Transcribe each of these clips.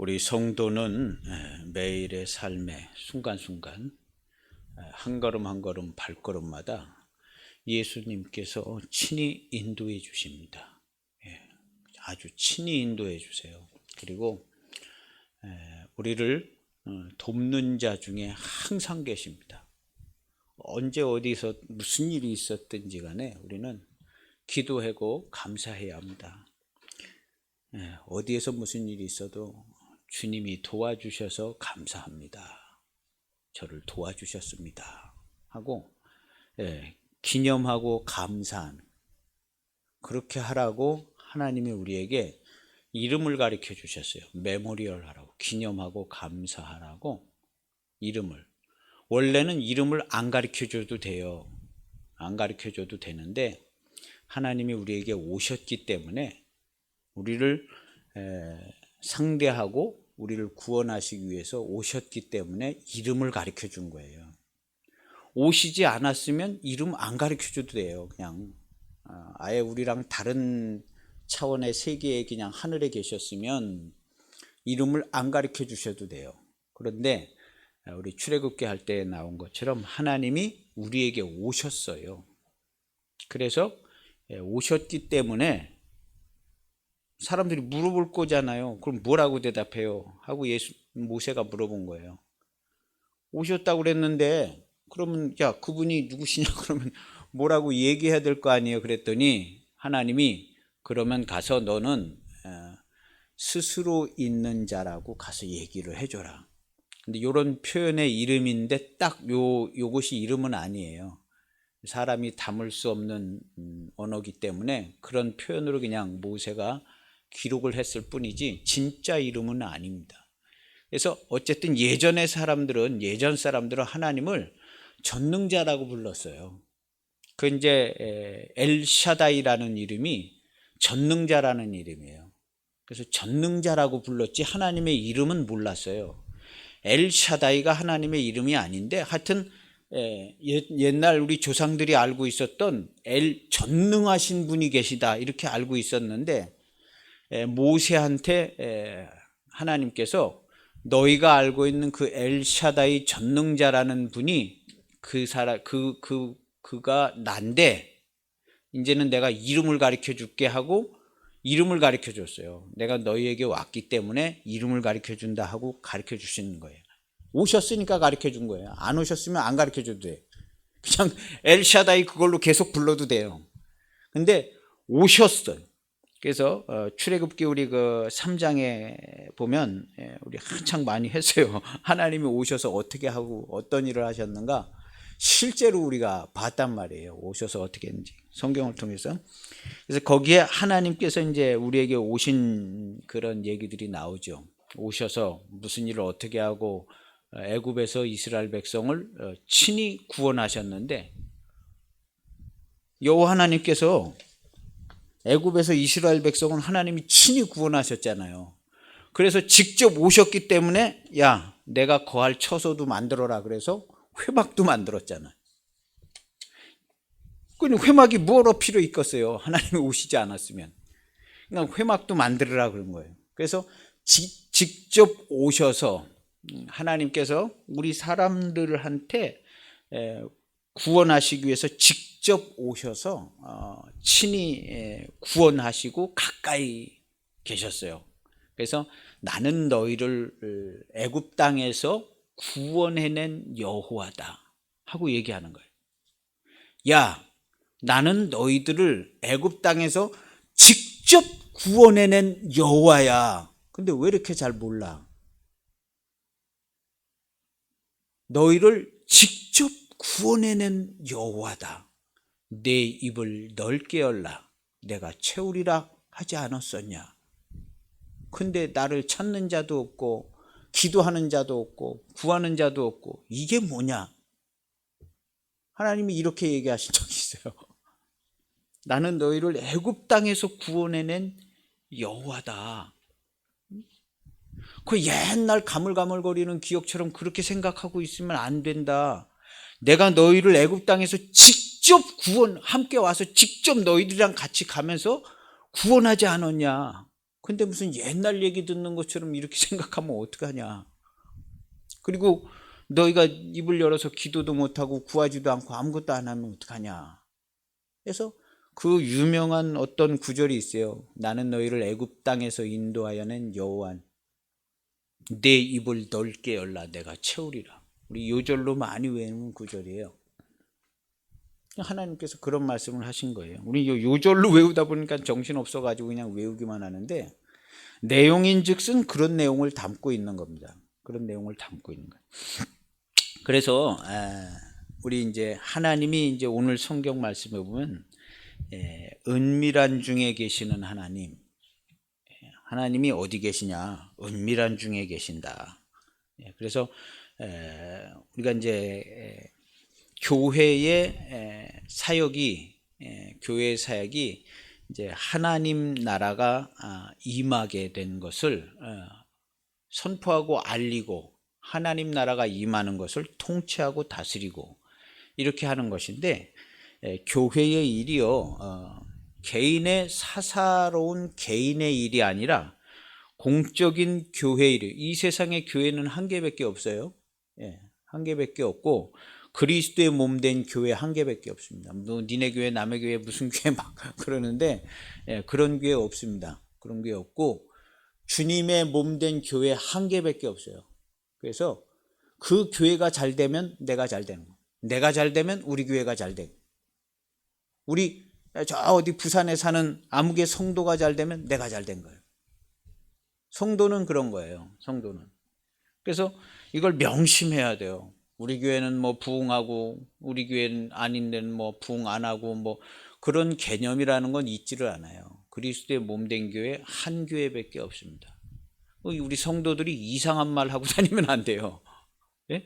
우리 성도는 매일의 삶의 순간순간 한 걸음 한 걸음 발걸음마다 예수님께서 친히 인도해 주십니다. 아주 친히 인도해 주세요. 그리고 우리를 돕는 자 중에 항상 계십니다. 언제 어디서 무슨 일이 있었든지 간에 우리는 기도하고 감사해야 합니다. 어디에서 무슨 일이 있어도 주님이 도와주셔서 감사합니다. 저를 도와주셨습니다. 하고 기념하고 감사하는, 그렇게 하라고 하나님이 우리에게 이름을 가르쳐 주셨어요. 메모리얼 하라고, 기념하고 감사하라고 이름을. 원래는 이름을 안 가르쳐 줘도 돼요. 안 가르쳐 줘도 되는데 하나님이 우리에게 오셨기 때문에 우리를 상대하고 우리를 구원하시기 위해서 오셨기 때문에 이름을 가르쳐 준 거예요. 오시지 않았으면 이름 안 가르쳐 줘도 돼요. 그냥 아예 우리랑 다른 차원의 세계에 그냥 하늘에 계셨으면 이름을 안 가르쳐 주셔도 돼요. 그런데 우리 출애굽기 할 때 나온 것처럼 하나님이 우리에게 오셨어요. 그래서 오셨기 때문에 사람들이 물어볼 거잖아요. 그럼 뭐라고 대답해요? 하고 모세가 물어본 거예요. 오셨다고 그랬는데 그러면 야, 그분이 누구시냐 그러면 뭐라고 얘기해야 될 거 아니에요. 그랬더니 하나님이 그러면 가서 너는 스스로 있는 자라고 가서 얘기를 해줘라. 근데 이런 표현의 이름인데 딱 요것이 이름은 아니에요. 사람이 담을 수 없는 언어기 때문에 그런 표현으로 그냥 모세가 기록을 했을 뿐이지 진짜 이름은 아닙니다. 그래서 어쨌든 예전 사람들은 하나님을 전능자라고 불렀어요. 그 이제 엘샤다이라는 이름이 전능자라는 이름이에요. 그래서 전능자라고 불렀지 하나님의 이름은 몰랐어요. 엘샤다이가 하나님의 이름이 아닌데 하여튼 옛날 우리 조상들이 알고 있었던 전능하신 분이 계시다 이렇게 알고 있었는데 모세한테 하나님께서 너희가 알고 있는 그 엘샤다이 전능자라는 분이 그가 난데 이제는 내가 이름을 가르쳐 줄게 하고 이름을 가르쳐 줬어요. 내가 너희에게 왔기 때문에 이름을 가르쳐 준다 하고 가르쳐 주시는 거예요. 오셨으니까 가르쳐 준 거예요. 안 오셨으면 안 가르쳐 줘도 돼요. 그냥 엘샤다이 그걸로 계속 불러도 돼요. 근데 오셨어요. 그래서 출애굽기 우리 그 3장에 보면 우리 한창 많이 했어요. 하나님이 오셔서 어떻게 하고 어떤 일을 하셨는가 실제로 우리가 봤단 말이에요. 오셔서 어떻게 했는지 성경을 통해서. 그래서 거기에 하나님께서 이제 우리에게 오신 그런 얘기들이 나오죠. 오셔서 무슨 일을 어떻게 하고 애굽에서 이스라엘 백성을 친히 구원하셨는데 여호와 하나님께서 애굽에서 이스라엘 백성은 하나님이 친히 구원하셨잖아요. 그래서 직접 오셨기 때문에 야, 내가 거할 처소도 만들어라 그래서 회막도 만들었잖아요. 그럼 회막이 뭐로 필요 있겠어요? 하나님이 오시지 않았으면. 그냥 회막도 만들어라 그런 거예요. 그래서 직접 오셔서 하나님께서 우리 사람들한테 구원하시기 위해서 직접 오셔서 친히 구원하시고 가까이 계셨어요. 그래서 나는 너희를 애굽 땅에서 구원해낸 여호와다 하고 얘기하는 거예요. 야, 나는 너희들을 애굽 땅에서 직접 구원해낸 여호와야. 근데 왜 이렇게 잘 몰라? 너희를 직접 구원해낸 여호와다. 내 입을 넓게 열라. 내가 채우리라 하지 않았었냐? 근데 나를 찾는 자도 없고 기도하는 자도 없고 구하는 자도 없고 이게 뭐냐? 하나님이 이렇게 얘기하신 적이 있어요. 나는 너희를 애굽 땅에서 구원해낸 여호와다. 그 옛날 가물가물거리는 기억처럼 그렇게 생각하고 있으면 안 된다. 내가 너희를 애굽 땅에서 직접 함께 와서 직접 너희들이랑 같이 가면서 구원하지 않았냐? 근데 무슨 옛날 얘기 듣는 것처럼 이렇게 생각하면 어떡하냐. 그리고 너희가 입을 열어서 기도도 못하고 구하지도 않고 아무것도 안 하면 어떡하냐. 그래서 그 유명한 어떤 구절이 있어요. 나는 너희를 애굽 땅에서 인도하여 낸 여호와, 내 입을 넓게 열라 내가 채우리라. 우리 요절로 많이 외우는 구절이에요. 하나님께서 그런 말씀을 하신 거예요. 우리 요절로 외우다 보니까 정신없어 가지고 그냥 외우기만 하는데, 내용인즉슨 그런 내용을 담고 있는 겁니다. 그런 내용을 담고 있는 거예요. 그래서 우리 이제 하나님이 이제 오늘 성경 말씀에 보면 은밀한 중에 계시는 하나님, 하나님이 어디 계시냐? 은밀한 중에 계신다. 그래서 우리가 이제 교회의 사역이 이제 하나님 나라가 임하게 된 것을 선포하고 알리고, 하나님 나라가 임하는 것을 통치하고 다스리고 이렇게 하는 것인데, 교회의 일이요, 개인의 사사로운 개인의 일이 아니라 공적인 교회 일. 이 세상의 교회는 한 개밖에 없어요. 한 개밖에 없고, 그리스도의 몸 된 교회 한 개밖에 없습니다. 니네 교회 남의 교회 무슨 교회 막 그러는데, 그런 교회 없습니다. 그런 교회 없고, 주님의 몸 된 교회 한 개밖에 없어요. 그래서 그 교회가 잘 되면 내가 잘 되는 거예요. 내가 잘 되면 우리 교회가 잘 되고, 우리 저 어디 부산에 사는 아무개 성도가 잘 되면 내가 잘 된 거예요. 성도는 그런 거예요. 성도는. 그래서 이걸 명심해야 돼요. 우리 교회는 뭐 부흥하고 우리 교회는 아닌 데는 뭐 부흥 안 하고 뭐 그런 개념이라는 건 있지를 않아요. 그리스도의 몸 된 교회 한 교회밖에 없습니다. 우리 성도들이 이상한 말 하고 다니면 안 돼요. 예?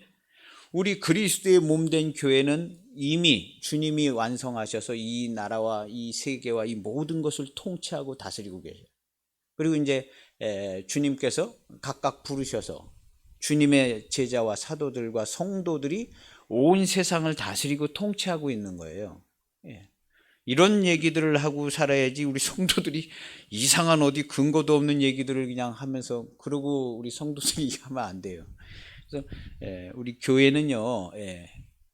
우리 그리스도의 몸 된 교회는 이미 주님이 완성하셔서 이 나라와 이 세계와 이 모든 것을 통치하고 다스리고 계셔요. 그리고 이제 주님께서 각각 부르셔서 주님의 제자와 사도들과 성도들이 온 세상을 다스리고 통치하고 있는 거예요. 이런 얘기들을 하고 살아야지 우리 성도들이 이상한 어디 근거도 없는 얘기들을 그냥 하면서, 그러고 우리 성도들이 하면 안 돼요. 그래서 우리 교회는요,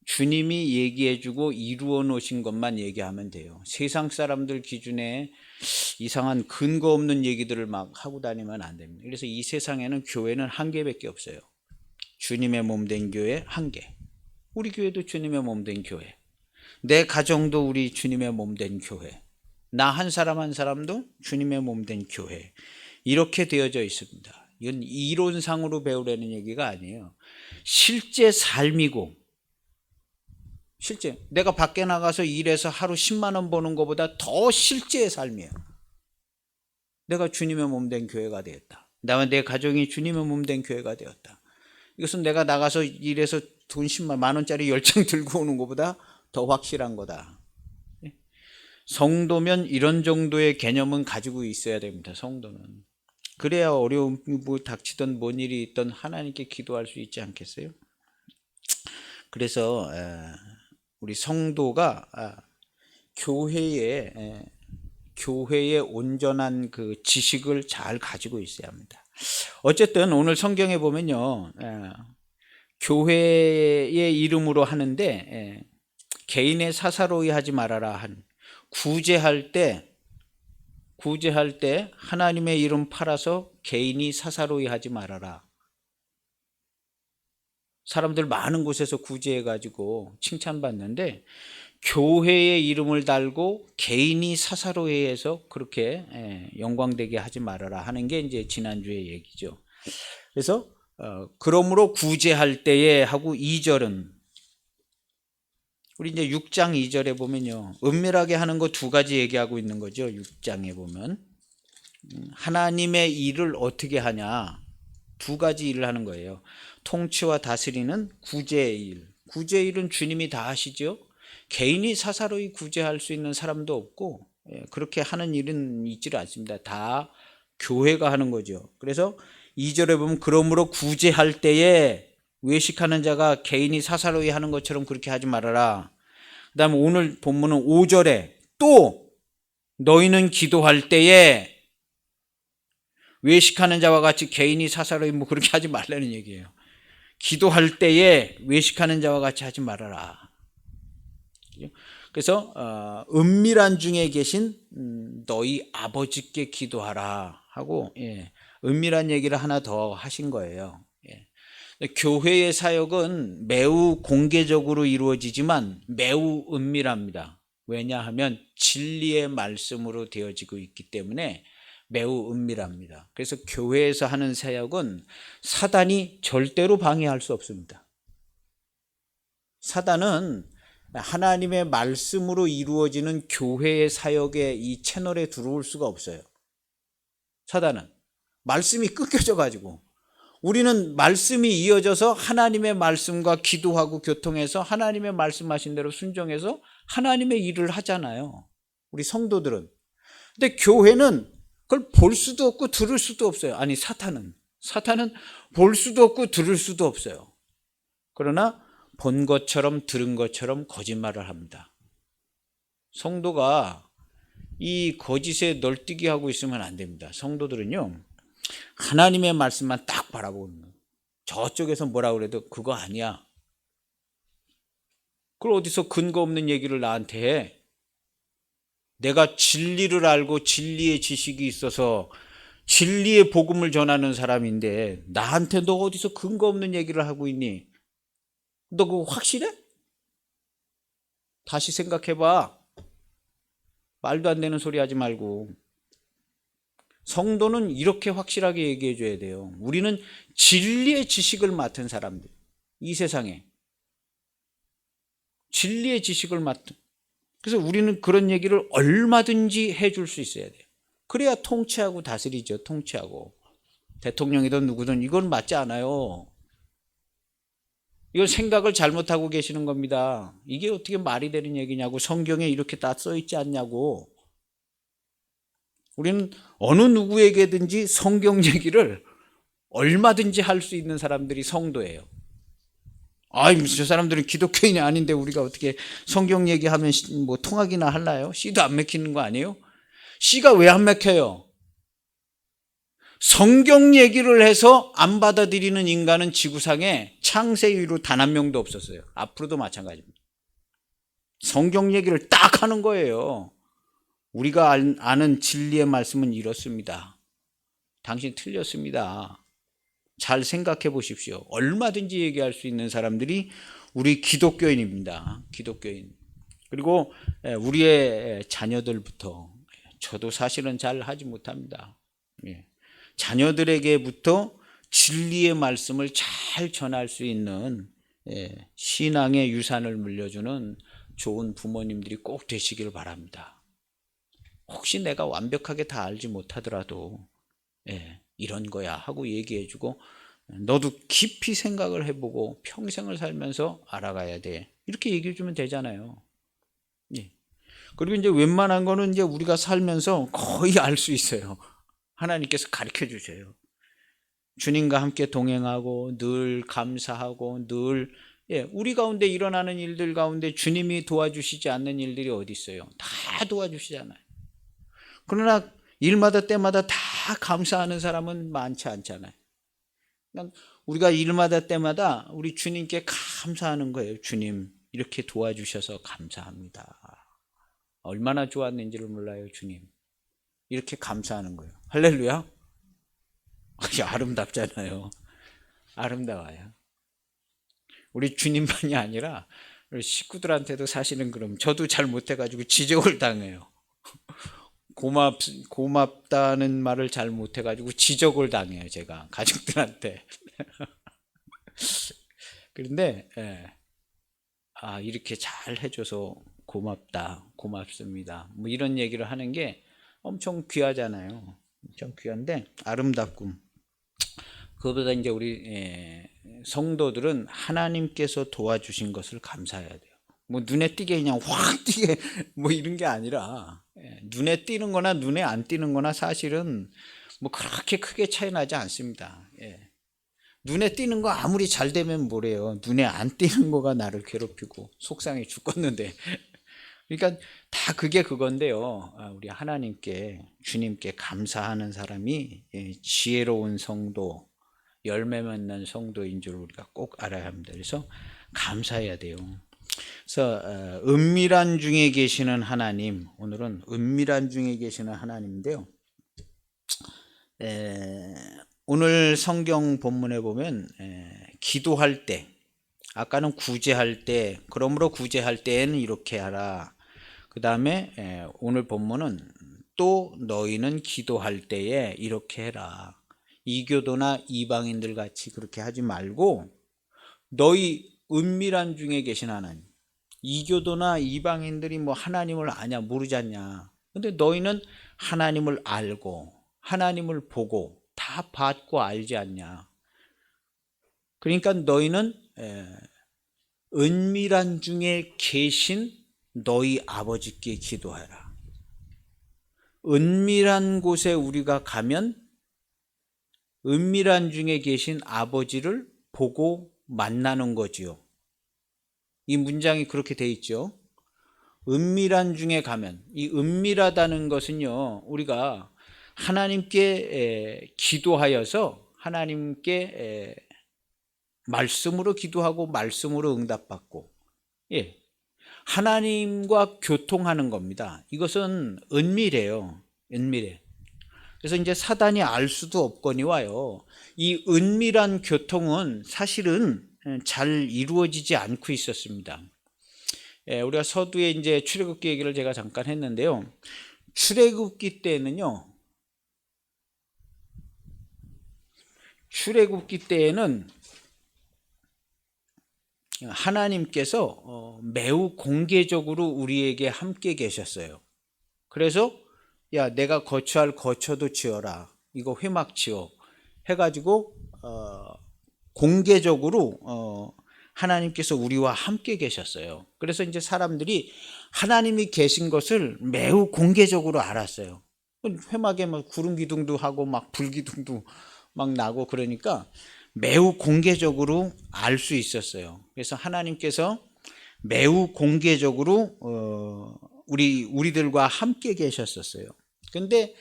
주님이 얘기해주고 이루어 놓으신 것만 얘기하면 돼요. 세상 사람들 기준에 이상한 근거 없는 얘기들을 막 하고 다니면 안 됩니다. 그래서 이 세상에는 교회는 한 개밖에 없어요. 주님의 몸 된 교회 한 개. 우리 교회도 주님의 몸 된 교회. 내 가정도 우리 주님의 몸 된 교회. 나 한 사람 한 사람도 주님의 몸 된 교회. 이렇게 되어져 있습니다. 이건 이론상으로 배우려는 얘기가 아니에요. 실제 삶이고, 실제 내가 밖에 나가서 일해서 하루 10만 원 버는 것보다 더 실제의 삶이에요. 내가 주님의 몸 된 교회가 되었다. 나와 내 가정이 주님의 몸 된 교회가 되었다. 이것은 내가 나가서 일해서 돈 10만 원짜리 10장 들고 오는 것보다 더 확실한 거다. 성도면 이런 정도의 개념은 가지고 있어야 됩니다. 성도는. 그래야 어려움이 닥치던 뭔 일이 있던 하나님께 기도할 수 있지 않겠어요? 그래서 우리 성도가 교회의 온전한 그 지식을 잘 가지고 있어야 합니다. 어쨌든 오늘 성경에 보면요, 교회의 이름으로 하는데 개인의 사사로이 하지 말아라 한, 구제할 때 하나님의 이름 팔아서 개인이 사사로이 하지 말아라. 사람들 많은 곳에서 구제해가지고 칭찬받는데, 교회의 이름을 달고 개인이 사사로이 해서 그렇게 영광되게 하지 말아라 하는 게 이제 지난주의 얘기죠. 그래서 그러므로 구제할 때에 하고 2절은, 우리 이제 6장 2절에 보면요, 은밀하게 하는 거 두 가지 얘기하고 있는 거죠. 6장에 보면 하나님의 일을 어떻게 하냐, 두 가지 일을 하는 거예요. 통치와 다스리는 구제의 일. 구제의 일은 주님이 다 하시죠. 개인이 사사로이 구제할 수 있는 사람도 없고 그렇게 하는 일은 있지를 않습니다. 다 교회가 하는 거죠. 그래서 2절에 보면 그러므로 구제할 때에 외식하는 자가 개인이 사사로이 하는 것처럼 그렇게 하지 말아라. 그 다음에 오늘 본문은 5절에 또 너희는 기도할 때에 외식하는 자와 같이 개인이 사사로이 뭐 그렇게 하지 말라는 얘기예요. 기도할 때에 외식하는 자와 같이 하지 말아라. 그래서 은밀한 중에 계신 너희 아버지께 기도하라 하고 은밀한 얘기를 하나 더 하신 거예요. 교회의 사역은 매우 공개적으로 이루어지지만 매우 은밀합니다. 왜냐하면 진리의 말씀으로 되어지고 있기 때문에 매우 은밀합니다. 그래서 교회에서 하는 사역은 사단이 절대로 방해할 수 없습니다. 사단은 하나님의 말씀으로 이루어지는 교회의 사역의 이 채널에 들어올 수가 없어요. 사단은 말씀이 끊겨져 가지고, 우리는 말씀이 이어져서 하나님의 말씀과 기도하고 교통해서 하나님의 말씀하신 대로 순종해서 하나님의 일을 하잖아요, 우리 성도들은. 근데 교회는 그걸 볼 수도 없고 들을 수도 없어요. 아니, 사탄은 볼 수도 없고 들을 수도 없어요. 그러나 본 것처럼 들은 것처럼 거짓말을 합니다. 성도가 이 거짓에 널뛰기 하고 있으면 안 됩니다. 성도들은요, 하나님의 말씀만 딱 바라보는 거예요. 저쪽에서 뭐라 그래도 그거 아니야. 그걸 어디서 근거 없는 얘기를 나한테 해. 내가 진리를 알고 진리의 지식이 있어서 진리의 복음을 전하는 사람인데 나한테 너 어디서 근거 없는 얘기를 하고 있니? 너 그거 확실해? 다시 생각해봐. 말도 안 되는 소리 하지 말고. 성도는 이렇게 확실하게 얘기해 줘야 돼요. 우리는 진리의 지식을 맡은 사람들, 이 세상에 진리의 지식을 맡은, 그래서 우리는 그런 얘기를 얼마든지 해줄 수 있어야 돼요. 그래야 통치하고 다스리죠. 통치하고. 대통령이든 누구든 이건 맞지 않아요. 이건 생각을 잘못하고 계시는 겁니다. 이게 어떻게 말이 되는 얘기냐고, 성경에 이렇게 다 써있지 않냐고. 우리는 어느 누구에게든지 성경 얘기를 얼마든지 할 수 있는 사람들이 성도예요. 저 사람들은 기독교인이 아닌데 우리가 어떻게 성경 얘기하면 뭐 통하기나 할나요? 씨도 안 맥히는 거 아니에요? 씨가 왜 안 맥혀요? 성경 얘기를 해서 안 받아들이는 인간은 지구상에 창세 이후로 단 한 명도 없었어요. 앞으로도 마찬가지입니다. 성경 얘기를 딱 하는 거예요. 우리가 아는 진리의 말씀은 이렇습니다. 당신 틀렸습니다. 잘 생각해 보십시오. 얼마든지 얘기할 수 있는 사람들이 우리 기독교인입니다. 기독교인. 그리고 우리의 자녀들부터, 저도 사실은 잘 하지 못합니다. 자녀들에게부터 진리의 말씀을 잘 전할 수 있는 신앙의 유산을 물려주는 좋은 부모님들이 꼭 되시길 바랍니다. 혹시 내가 완벽하게 다 알지 못하더라도 이런 거야 하고 얘기해주고, 너도 깊이 생각을 해보고 평생을 살면서 알아가야 돼, 이렇게 얘기해주면 되잖아요. 그리고 이제 웬만한 거는 이제 우리가 살면서 거의 알 수 있어요. 하나님께서 가르쳐 주셔요. 주님과 함께 동행하고 늘 감사하고 늘 우리 가운데 일어나는 일들 가운데 주님이 도와주시지 않는 일들이 어디 있어요? 다 도와주시잖아요. 그러나 일마다 때마다 다 감사하는 사람은 많지 않잖아요. 그냥 우리가 일마다 때마다 우리 주님께 감사하는 거예요. 주님, 이렇게 도와주셔서 감사합니다. 얼마나 좋았는지를 몰라요. 주님, 이렇게 감사하는 거예요. 할렐루야. 아름답잖아요. 아름다워요. 우리 주님만이 아니라 우리 식구들한테도 사실은 그럼 저도 잘 못해가지고 지적을 당해요. 고맙다는 말을 잘 못해가지고 지적을 당해요. 제가 가족들한테. 그런데 이렇게 잘 해줘서 고맙다, 고맙습니다, 뭐 이런 얘기를 하는 게 엄청 귀하잖아요. 엄청 귀한데 아름답고, 그것보다 이제 우리 성도들은 하나님께서 도와주신 것을 감사해야 돼요. 뭐 눈에 띄게 그냥 확 띄게 뭐 이런 게 아니라, 눈에 띄는 거나 눈에 안 띄는 거나 사실은 뭐 그렇게 크게 차이 나지 않습니다. 눈에 띄는 거 아무리 잘 되면 뭐래요. 눈에 안 띄는 거가 나를 괴롭히고 속상해 죽겠는데 그러니까 다 그게 그건데요. 우리 하나님께, 주님께 감사하는 사람이 지혜로운 성도, 열매 맺는 성도인 줄 우리가 꼭 알아야 합니다. 그래서 감사해야 돼요. 그래서 은밀한 중에 계시는 하나님, 오늘은 은밀한 중에 계시는 하나님인데요. 오늘 성경 본문에 보면 기도할 때, 아까는 구제할 때, 그러므로 구제할 때에는 이렇게 하라. 그 다음에 오늘 본문은 또 너희는 기도할 때에 이렇게 해라. 이교도나 이방인들 같이 그렇게 하지 말고 너희 은밀한 중에 계신 하나님, 이교도나 이방인들이 뭐 하나님을 아냐 모르지 않냐. 근데 너희는 하나님을 알고 하나님을 보고 다 받고 알지 않냐. 그러니까 너희는 은밀한 중에 계신 너희 아버지께 기도하라. 은밀한 곳에 우리가 가면 은밀한 중에 계신 아버지를 보고 만나는 거지요. 이 문장이 그렇게 돼 있죠. 은밀한 중에 가면, 이 은밀하다는 것은요, 우리가 하나님께 기도하여서 하나님께 말씀으로 기도하고 말씀으로 응답받고, 하나님과 교통하는 겁니다. 이것은 은밀해요. 은밀해. 그래서 이제 사단이 알 수도 없거니와요. 이 은밀한 교통은 사실은 잘 이루어지지 않고 있었습니다. 우리가 서두에 이제 출애굽기 얘기를 제가 잠깐 했는데요. 출애굽기 때는요. 출애굽기 때에는 하나님께서 매우 공개적으로 우리에게 함께 계셨어요. 그래서 야, 내가 거처할 거처도 지어라. 이거 회막 지어. 해가지고 공개적으로 하나님께서 우리와 함께 계셨어요. 그래서 이제 사람들이 하나님이 계신 것을 매우 공개적으로 알았어요. 회막에 막 구름 기둥도 하고 막 불 기둥도 막 나고 그러니까 매우 공개적으로 알 수 있었어요. 그래서 하나님께서 매우 공개적으로 우리들과 함께 계셨었어요. 근데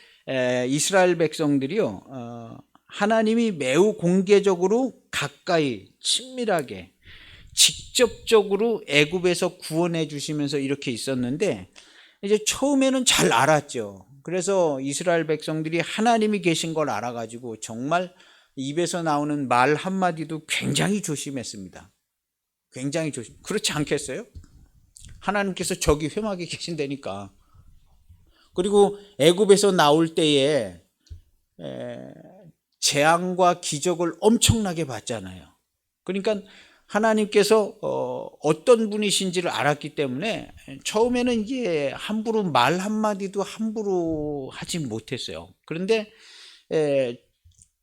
이스라엘 백성들이요, 하나님이 매우 공개적으로 가까이 친밀하게 직접적으로 애굽에서 구원해 주시면서 이렇게 있었는데 이제 처음에는 잘 알았죠. 그래서 이스라엘 백성들이 하나님이 계신 걸 알아가지고 정말 입에서 나오는 말 한마디도 굉장히 조심했습니다. 굉장히 그렇지 않겠어요? 하나님께서 저기 회막에 계신다니까. 그리고 애굽에서 나올 때에 재앙과 기적을 엄청나게 봤잖아요. 그러니까 하나님께서 어떤 분이신지를 알았기 때문에 처음에는 이게 함부로 말 한마디도 함부로 하지 못했어요. 그런데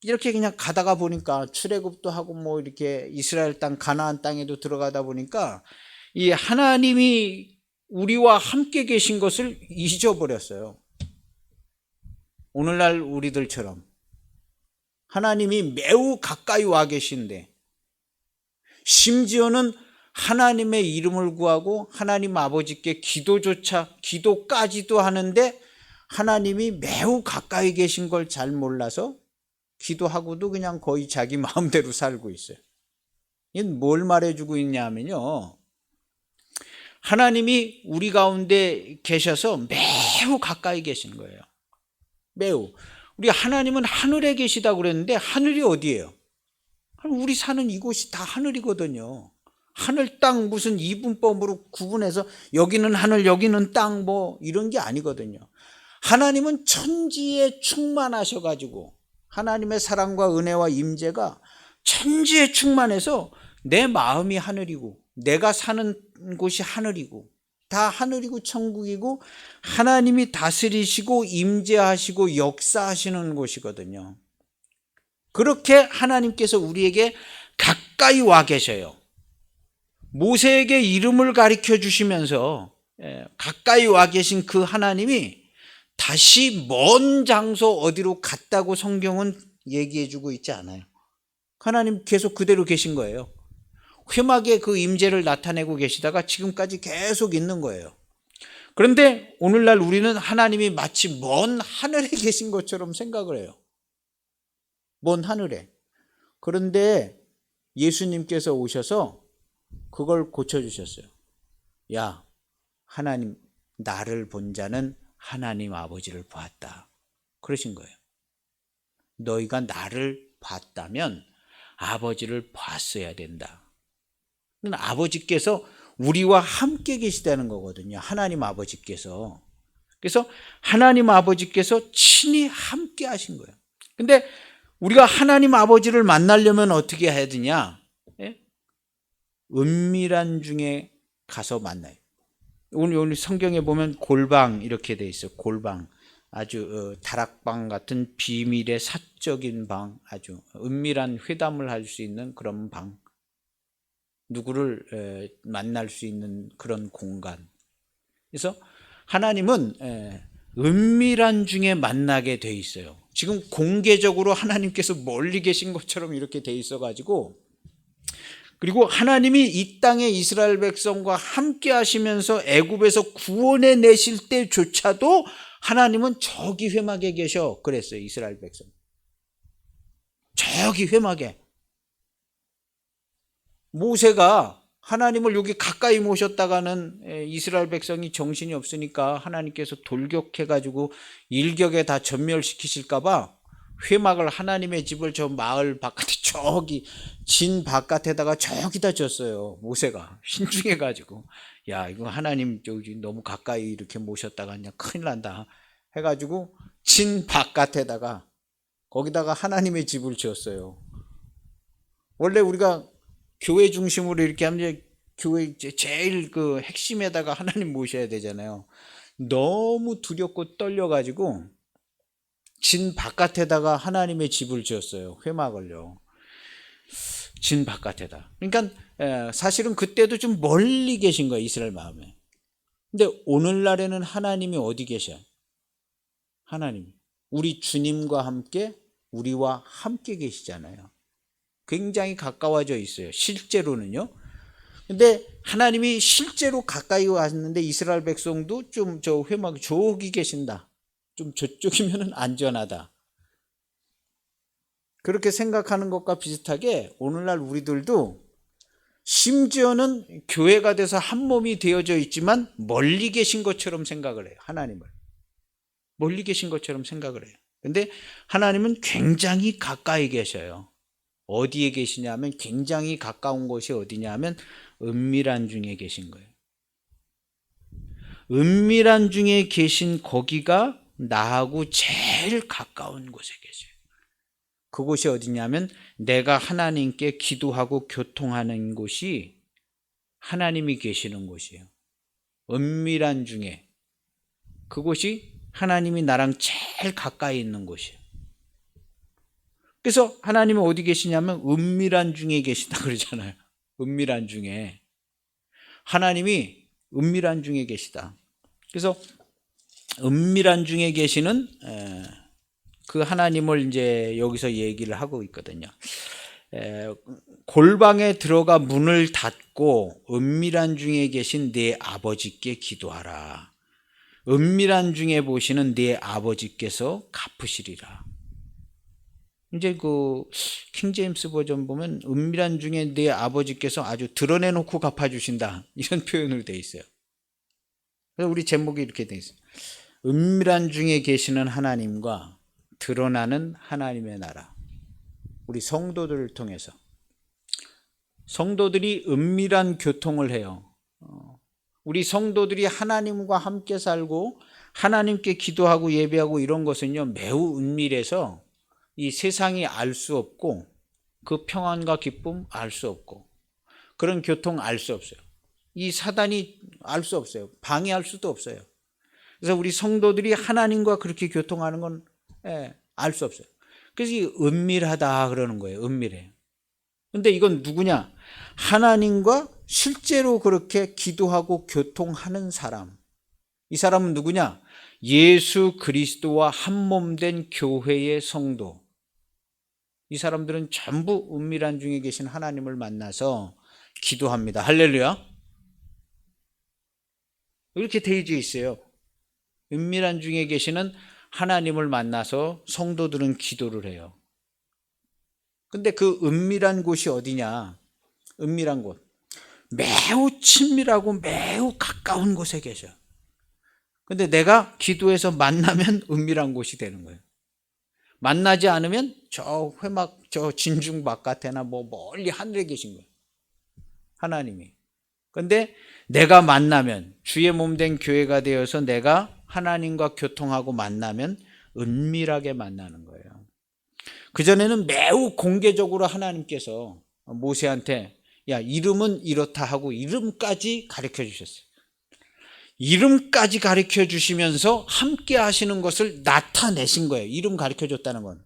이렇게 그냥 가다가 보니까 출애굽도 하고 뭐 이렇게 이스라엘 땅 가나안 땅에도 들어가다 보니까 이 하나님이 우리와 함께 계신 것을 잊어버렸어요. 오늘날 우리들처럼 하나님이 매우 가까이 와 계신데 심지어는 하나님의 이름을 구하고 하나님 아버지께 기도까지도 하는데 하나님이 매우 가까이 계신 걸 잘 몰라서 기도하고도 그냥 거의 자기 마음대로 살고 있어요. 이건 뭘 말해주고 있냐면요, 하나님이 우리 가운데 계셔서 매우 가까이 계신 거예요. 매우. 우리 하나님은 하늘에 계시다고 그랬는데 하늘이 어디예요? 우리 사는 이곳이 다 하늘이거든요. 하늘 땅 무슨 이분법으로 구분해서 여기는 하늘 여기는 땅 뭐 이런 게 아니거든요. 하나님은 천지에 충만하셔가지고 하나님의 사랑과 은혜와 임재가 천지에 충만해서 내 마음이 하늘이고 내가 사는 곳이 하늘이고 다 하늘이고 천국이고 하나님이 다스리시고 임재하시고 역사하시는 곳이거든요. 그렇게 하나님께서 우리에게 가까이 와 계셔요. 모세에게 이름을 가르쳐 주시면서 가까이 와 계신 그 하나님이 다시 먼 장소 어디로 갔다고 성경은 얘기해 주고 있지 않아요. 하나님 계속 그대로 계신 거예요. 회막에 그 임재를 나타내고 계시다가 지금까지 계속 있는 거예요. 그런데 오늘날 우리는 하나님이 마치 먼 하늘에 계신 것처럼 생각을 해요. 먼 하늘에. 그런데 예수님께서 오셔서 그걸 고쳐주셨어요. 야, 하나님, 나를 본 자는 하나님 아버지를 보았다. 그러신 거예요. 너희가 나를 봤다면 아버지를 봤어야 된다. 아버지께서 우리와 함께 계시다는 거거든요. 하나님 아버지께서. 그래서 하나님 아버지께서 친히 함께 하신 거예요. 근데 우리가 하나님 아버지를 만나려면 어떻게 해야 되냐? 예? 은밀한 중에 가서 만나요. 오늘 성경에 보면 골방 이렇게 돼 있어요. 골방. 아주 다락방 같은 비밀의 사적인 방, 아주 은밀한 회담을 할 수 있는 그런 방. 누구를 만날 수 있는 그런 공간. 그래서 하나님은 은밀한 중에 만나게 돼 있어요. 지금 공개적으로 하나님께서 멀리 계신 것처럼 이렇게 돼 있어 가지고, 그리고 하나님이 이 땅에 이스라엘 백성과 함께 하시면서 애굽에서 구원해 내실 때조차도 하나님은 저기 회막에 계셔 그랬어요. 이스라엘 백성 저기 회막에. 모세가 하나님을 여기 가까이 모셨다가는 이스라엘 백성이 정신이 없으니까 하나님께서 돌격해가지고 일격에 다 전멸시키실까봐 회막을, 하나님의 집을 저 마을 바깥에 저기 진 바깥에다가 저기다 졌어요. 모세가 신중해가지고, 야, 이거 하나님 저기 너무 가까이 이렇게 모셨다가 그냥 큰일 난다 해가지고 진 바깥에다가 거기다가 하나님의 집을 지었어요. 원래 우리가 교회 중심으로 이렇게 하면 교회 제일 그 핵심에다가 하나님 모셔야 되잖아요. 너무 두렵고 떨려가지고 진 바깥에다가 하나님의 집을 지었어요. 회막을요. 진 바깥에다. 그러니까 사실은 그때도 좀 멀리 계신 거예요. 이스라엘 마음에. 근데 오늘날에는 하나님이 어디 계셔? 하나님, 우리 주님과 함께 우리와 함께 계시잖아요. 굉장히 가까워져 있어요. 실제로는요. 근데 하나님이 실제로 가까이 왔는데 이스라엘 백성도 좀 저 회막 저기 계신다. 좀 저쪽이면 안전하다. 그렇게 생각하는 것과 비슷하게 오늘날 우리들도 심지어는 교회가 돼서 한 몸이 되어져 있지만 멀리 계신 것처럼 생각을 해요. 하나님을. 멀리 계신 것처럼 생각을 해요. 근데 하나님은 굉장히 가까이 계셔요. 어디에 계시냐면 굉장히 가까운 곳이 어디냐면 은밀한 중에 계신 거예요. 은밀한 중에 계신 거기가 나하고 제일 가까운 곳에 계세요. 그곳이 어디냐면 내가 하나님께 기도하고 교통하는 곳이 하나님이 계시는 곳이에요. 은밀한 중에 그곳이 하나님이 나랑 제일 가까이 있는 곳이에요. 그래서 하나님은 어디 계시냐면 은밀한 중에 계시다 그러잖아요. 은밀한 중에. 하나님이 은밀한 중에 계시다. 그래서 은밀한 중에 계시는 그 하나님을 이제 여기서 얘기를 하고 있거든요. 골방에 들어가 문을 닫고 은밀한 중에 계신 네 아버지께 기도하라. 은밀한 중에 보시는 네 아버지께서 갚으시리라. 이제 그 킹제임스 버전 보면 은밀한 중에 네 아버지께서 아주 드러내놓고 갚아주신다 이런 표현으로 되어 있어요. 그래서 우리 제목이 이렇게 되어 있어요. 은밀한 중에 계시는 하나님과 드러나는 하나님의 나라. 우리 성도들을 통해서 성도들이 은밀한 교통을 해요. 우리 성도들이 하나님과 함께 살고 하나님께 기도하고 예배하고 이런 것은요 매우 은밀해서 이 세상이 알 수 없고 그 평안과 기쁨 알 수 없고 그런 교통 알 수 없어요. 이 사단이 알 수 없어요. 방해할 수도 없어요. 그래서 우리 성도들이 하나님과 그렇게 교통하는 건 알 수 없어요. 그래서 이 은밀하다 그러는 거예요. 은밀해요. 근데 이건 누구냐? 하나님과 실제로 그렇게 기도하고 교통하는 사람. 이 사람은 누구냐? 예수 그리스도와 한 몸 된 교회의 성도. 이 사람들은 전부 은밀한 중에 계신 하나님을 만나서 기도합니다. 할렐루야. 이렇게 되어져 있어요. 은밀한 중에 계시는 하나님을 만나서 성도들은 기도를 해요. 근데 그 은밀한 곳이 어디냐? 은밀한 곳. 매우 친밀하고 매우 가까운 곳에 계셔. 근데 내가 기도해서 만나면 은밀한 곳이 되는 거예요. 만나지 않으면 저 회막, 저 진중 바깥에나 뭐 멀리 하늘에 계신 거예요. 하나님이. 근데 내가 만나면, 주의 몸된 교회가 되어서 내가 하나님과 교통하고 만나면 은밀하게 만나는 거예요. 그전에는 매우 공개적으로 하나님께서 모세한테 야, 이름은 이렇다 하고 이름까지 가르쳐 주셨어요. 이름까지 가르쳐 주시면서 함께 하시는 것을 나타내신 거예요. 이름 가르쳐 줬다는 건.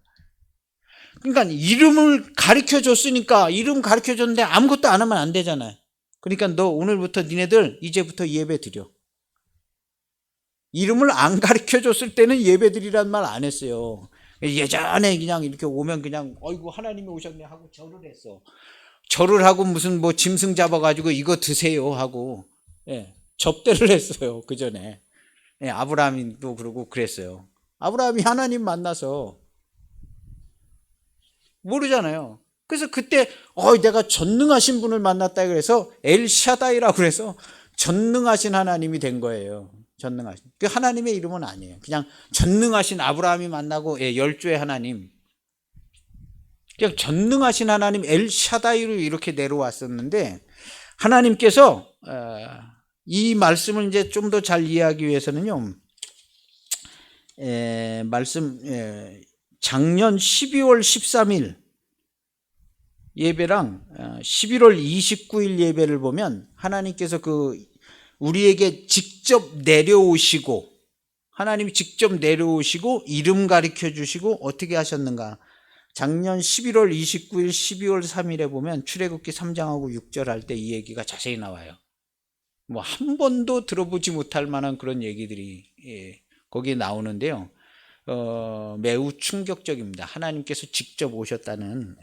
그러니까 이름을 가르쳐 줬으니까 이름 가르쳐 줬는데 아무것도 안 하면 안 되잖아요. 그러니까 너 오늘부터 니네들 이제부터 예배 드려. 이름을 안 가르쳐 줬을 때는 예배 드리란 말 안 했어요. 예전에 그냥 이렇게 오면 그냥 어이구 하나님이 오셨네 하고 절을 했어. 절을 하고 무슨 뭐 짐승 잡아가지고 이거 드세요 하고 접대를 했어요. 그 전에 아브라함도 그러고 그랬어요. 아브라함이 하나님 만나서 모르잖아요. 그래서 그때 내가 전능하신 분을 만났다 그래서 엘샤다이라고 그래서 전능하신 하나님이 된 거예요. 전능하신. 그 하나님의 이름은 아니에요. 그냥 전능하신 아브라함이 만나고 열조의 하나님. 그냥 전능하신 하나님 엘샤다이로 이렇게 내려왔었는데 하나님께서 이 말씀을 이제 좀 더 잘 이해하기 위해서는요. 작년 12월 13일 예배랑 11월 29일 예배를 보면 하나님께서 우리에게 직접 내려오시고 하나님이 직접 내려오시고 이름 가르쳐 주시고 어떻게 하셨는가. 작년 11월 29일 12월 3일에 보면 출애굽기 3장하고 6절 할 때 이 얘기가 자세히 나와요. 뭐 한 번도 들어보지 못할 만한 그런 얘기들이 거기에 나오는데요. 매우 충격적입니다. 하나님께서 직접 오셨다는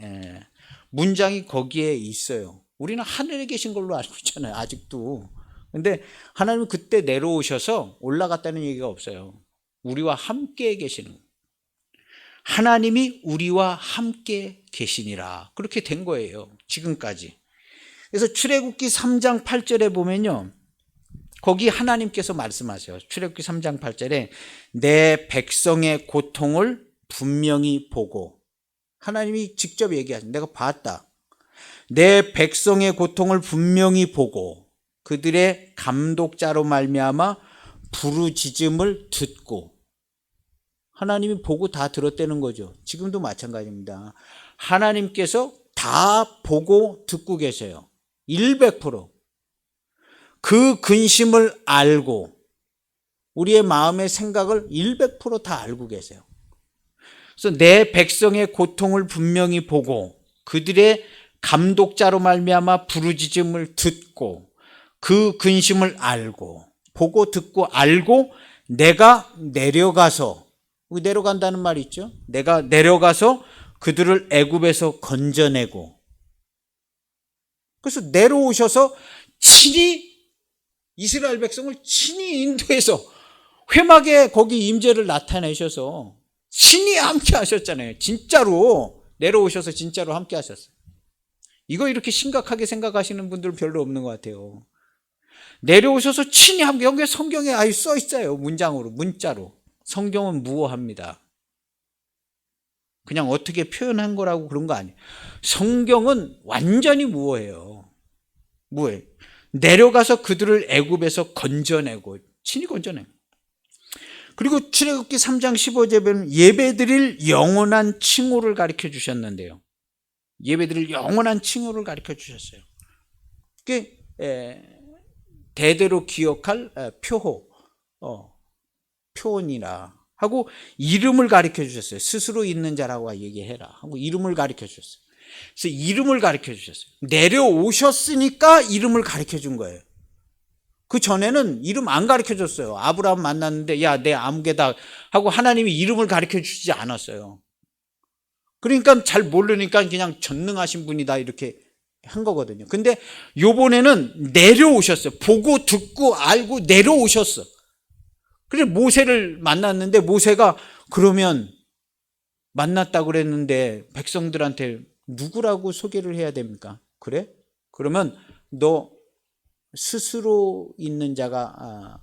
문장이 거기에 있어요. 우리는 하늘에 계신 걸로 알고 있잖아요. 아직도. 근데 하나님은 그때 내려오셔서 올라갔다는 얘기가 없어요. 우리와 함께 계시는 거예요. 하나님이 우리와 함께 계시니라. 그렇게 된 거예요. 지금까지. 그래서 출애굽기 3장 8절에 보면요. 거기 하나님께서 말씀하세요. 출애굽기 3장 8절에 내 백성의 고통을 분명히 보고 하나님이 직접 얘기하신 내가 봤다. 내 백성의 고통을 분명히 보고 그들의 감독자로 말미암아 부르짖음을 듣고 하나님이 보고 다 들었다는 거죠. 지금도 마찬가지입니다. 하나님께서 다 보고 듣고 계세요. 100%. 그 근심을 알고 우리의 마음의 생각을 100%다 알고 계세요. 그래서 내 백성의 고통을 분명히 보고 그들의 감독자로 말미암아 부르짖음을 듣고 그 근심을 알고 보고 듣고 알고 내가 내려가서 내려간다는 말이 있죠. 내가 내려가서 그들을 애굽에서 건져내고 그래서 내려오셔서 친히 이스라엘 백성을 친히 인도해서 회막에 거기 임재를 나타내셔서 친히 함께 하셨잖아요. 진짜로 내려오셔서 진짜로 함께 하셨어요. 이거 이렇게 심각하게 생각하시는 분들은 별로 없는 것 같아요. 내려오셔서 친히 함께 여기 성경에 아예 써 있어요. 문장으로 문자로. 성경은 무어합니다. 그냥 어떻게 표현한 거라고 그런 거 아니에요. 성경은 완전히 무어해요. 무어해. 내려가서 그들을 애굽에서 건져내고 친히 건져내고 그리고 출애굽기 3장 15절에 보면 예배드릴 영원한 칭호를 가르쳐 주셨는데요. 예배드릴 영원한 칭호를 가르쳐 주셨어요. 그게 대대로 기억할 표호, 표언이라 하고 이름을 가르쳐 주셨어요. 스스로 있는 자라고 얘기해라 하고 이름을 가르쳐 주셨어요. 그래서 이름을 가르쳐 주셨어요. 내려오셨으니까 이름을 가르쳐 준 거예요. 그 전에는 이름 안 가르쳐 줬어요. 아브라함 만났는데 야, 내 아무개다 하고 하나님이 이름을 가르쳐 주시지 않았어요. 그러니까 잘 모르니까 그냥 전능하신 분이다 이렇게 한 거거든요. 근데 요번에는 내려오셨어요. 보고 듣고 알고 내려오셨어. 그래서 모세를 만났는데 모세가 그러면 만났다고 그랬는데 백성들한테 누구라고 소개를 해야 됩니까? 그래? 그러면 너 스스로 있는 자가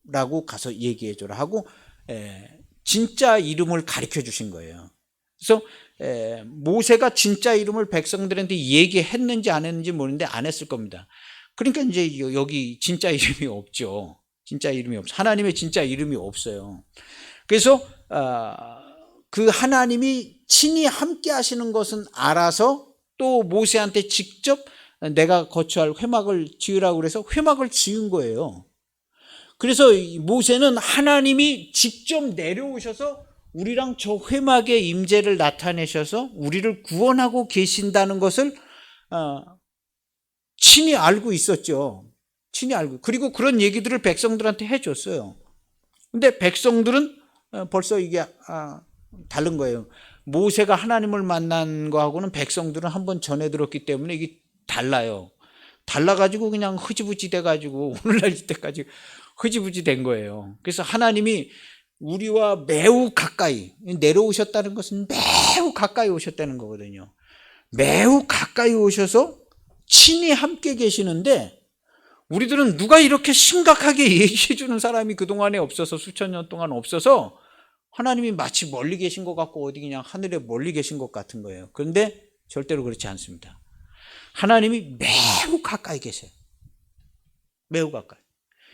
라고 가서 얘기해 줘라 하고 진짜 이름을 가르쳐 주신 거예요. 그래서 모세가 진짜 이름을 백성들한테 얘기했는지 안 했는지 모르는데 안 했을 겁니다. 그러니까 이제 여기 진짜 이름이 없죠. 진짜 이름이 없어. 하나님의 진짜 이름이 없어요. 그래서 그 하나님이 친히 함께 하시는 것은 알아서 또 모세한테 직접 내가 거처할 회막을 지으라고 그래서 회막을 지은 거예요. 그래서 모세는 하나님이 직접 내려오셔서 우리랑 저 회막의 임재를 나타내셔서 우리를 구원하고 계신다는 것을 친히 알고 있었죠. 친히 알고. 그리고 그런 얘기들을 백성들한테 해줬어요. 근데 백성들은 벌써 이게 다른 거예요. 모세가 하나님을 만난 거하고는 백성들은 한번 전해 들었기 때문에 이게 달라요. 달라가지고 그냥 흐지부지 돼가지고 오늘날 이때까지 흐지부지 된 거예요. 그래서 하나님이 우리와 매우 가까이 내려오셨다는 것은 매우 가까이 오셨다는 거거든요. 매우 가까이 오셔서 친히 함께 계시는데 우리들은 누가 이렇게 심각하게 얘기해 주는 사람이 그동안에 없어서 수천 년 동안 없어서 하나님이 마치 멀리 계신 것 같고 어디 그냥 하늘에 멀리 계신 것 같은 거예요. 그런데 절대로 그렇지 않습니다. 하나님이 매우 가까이 계세요. 매우 가까이.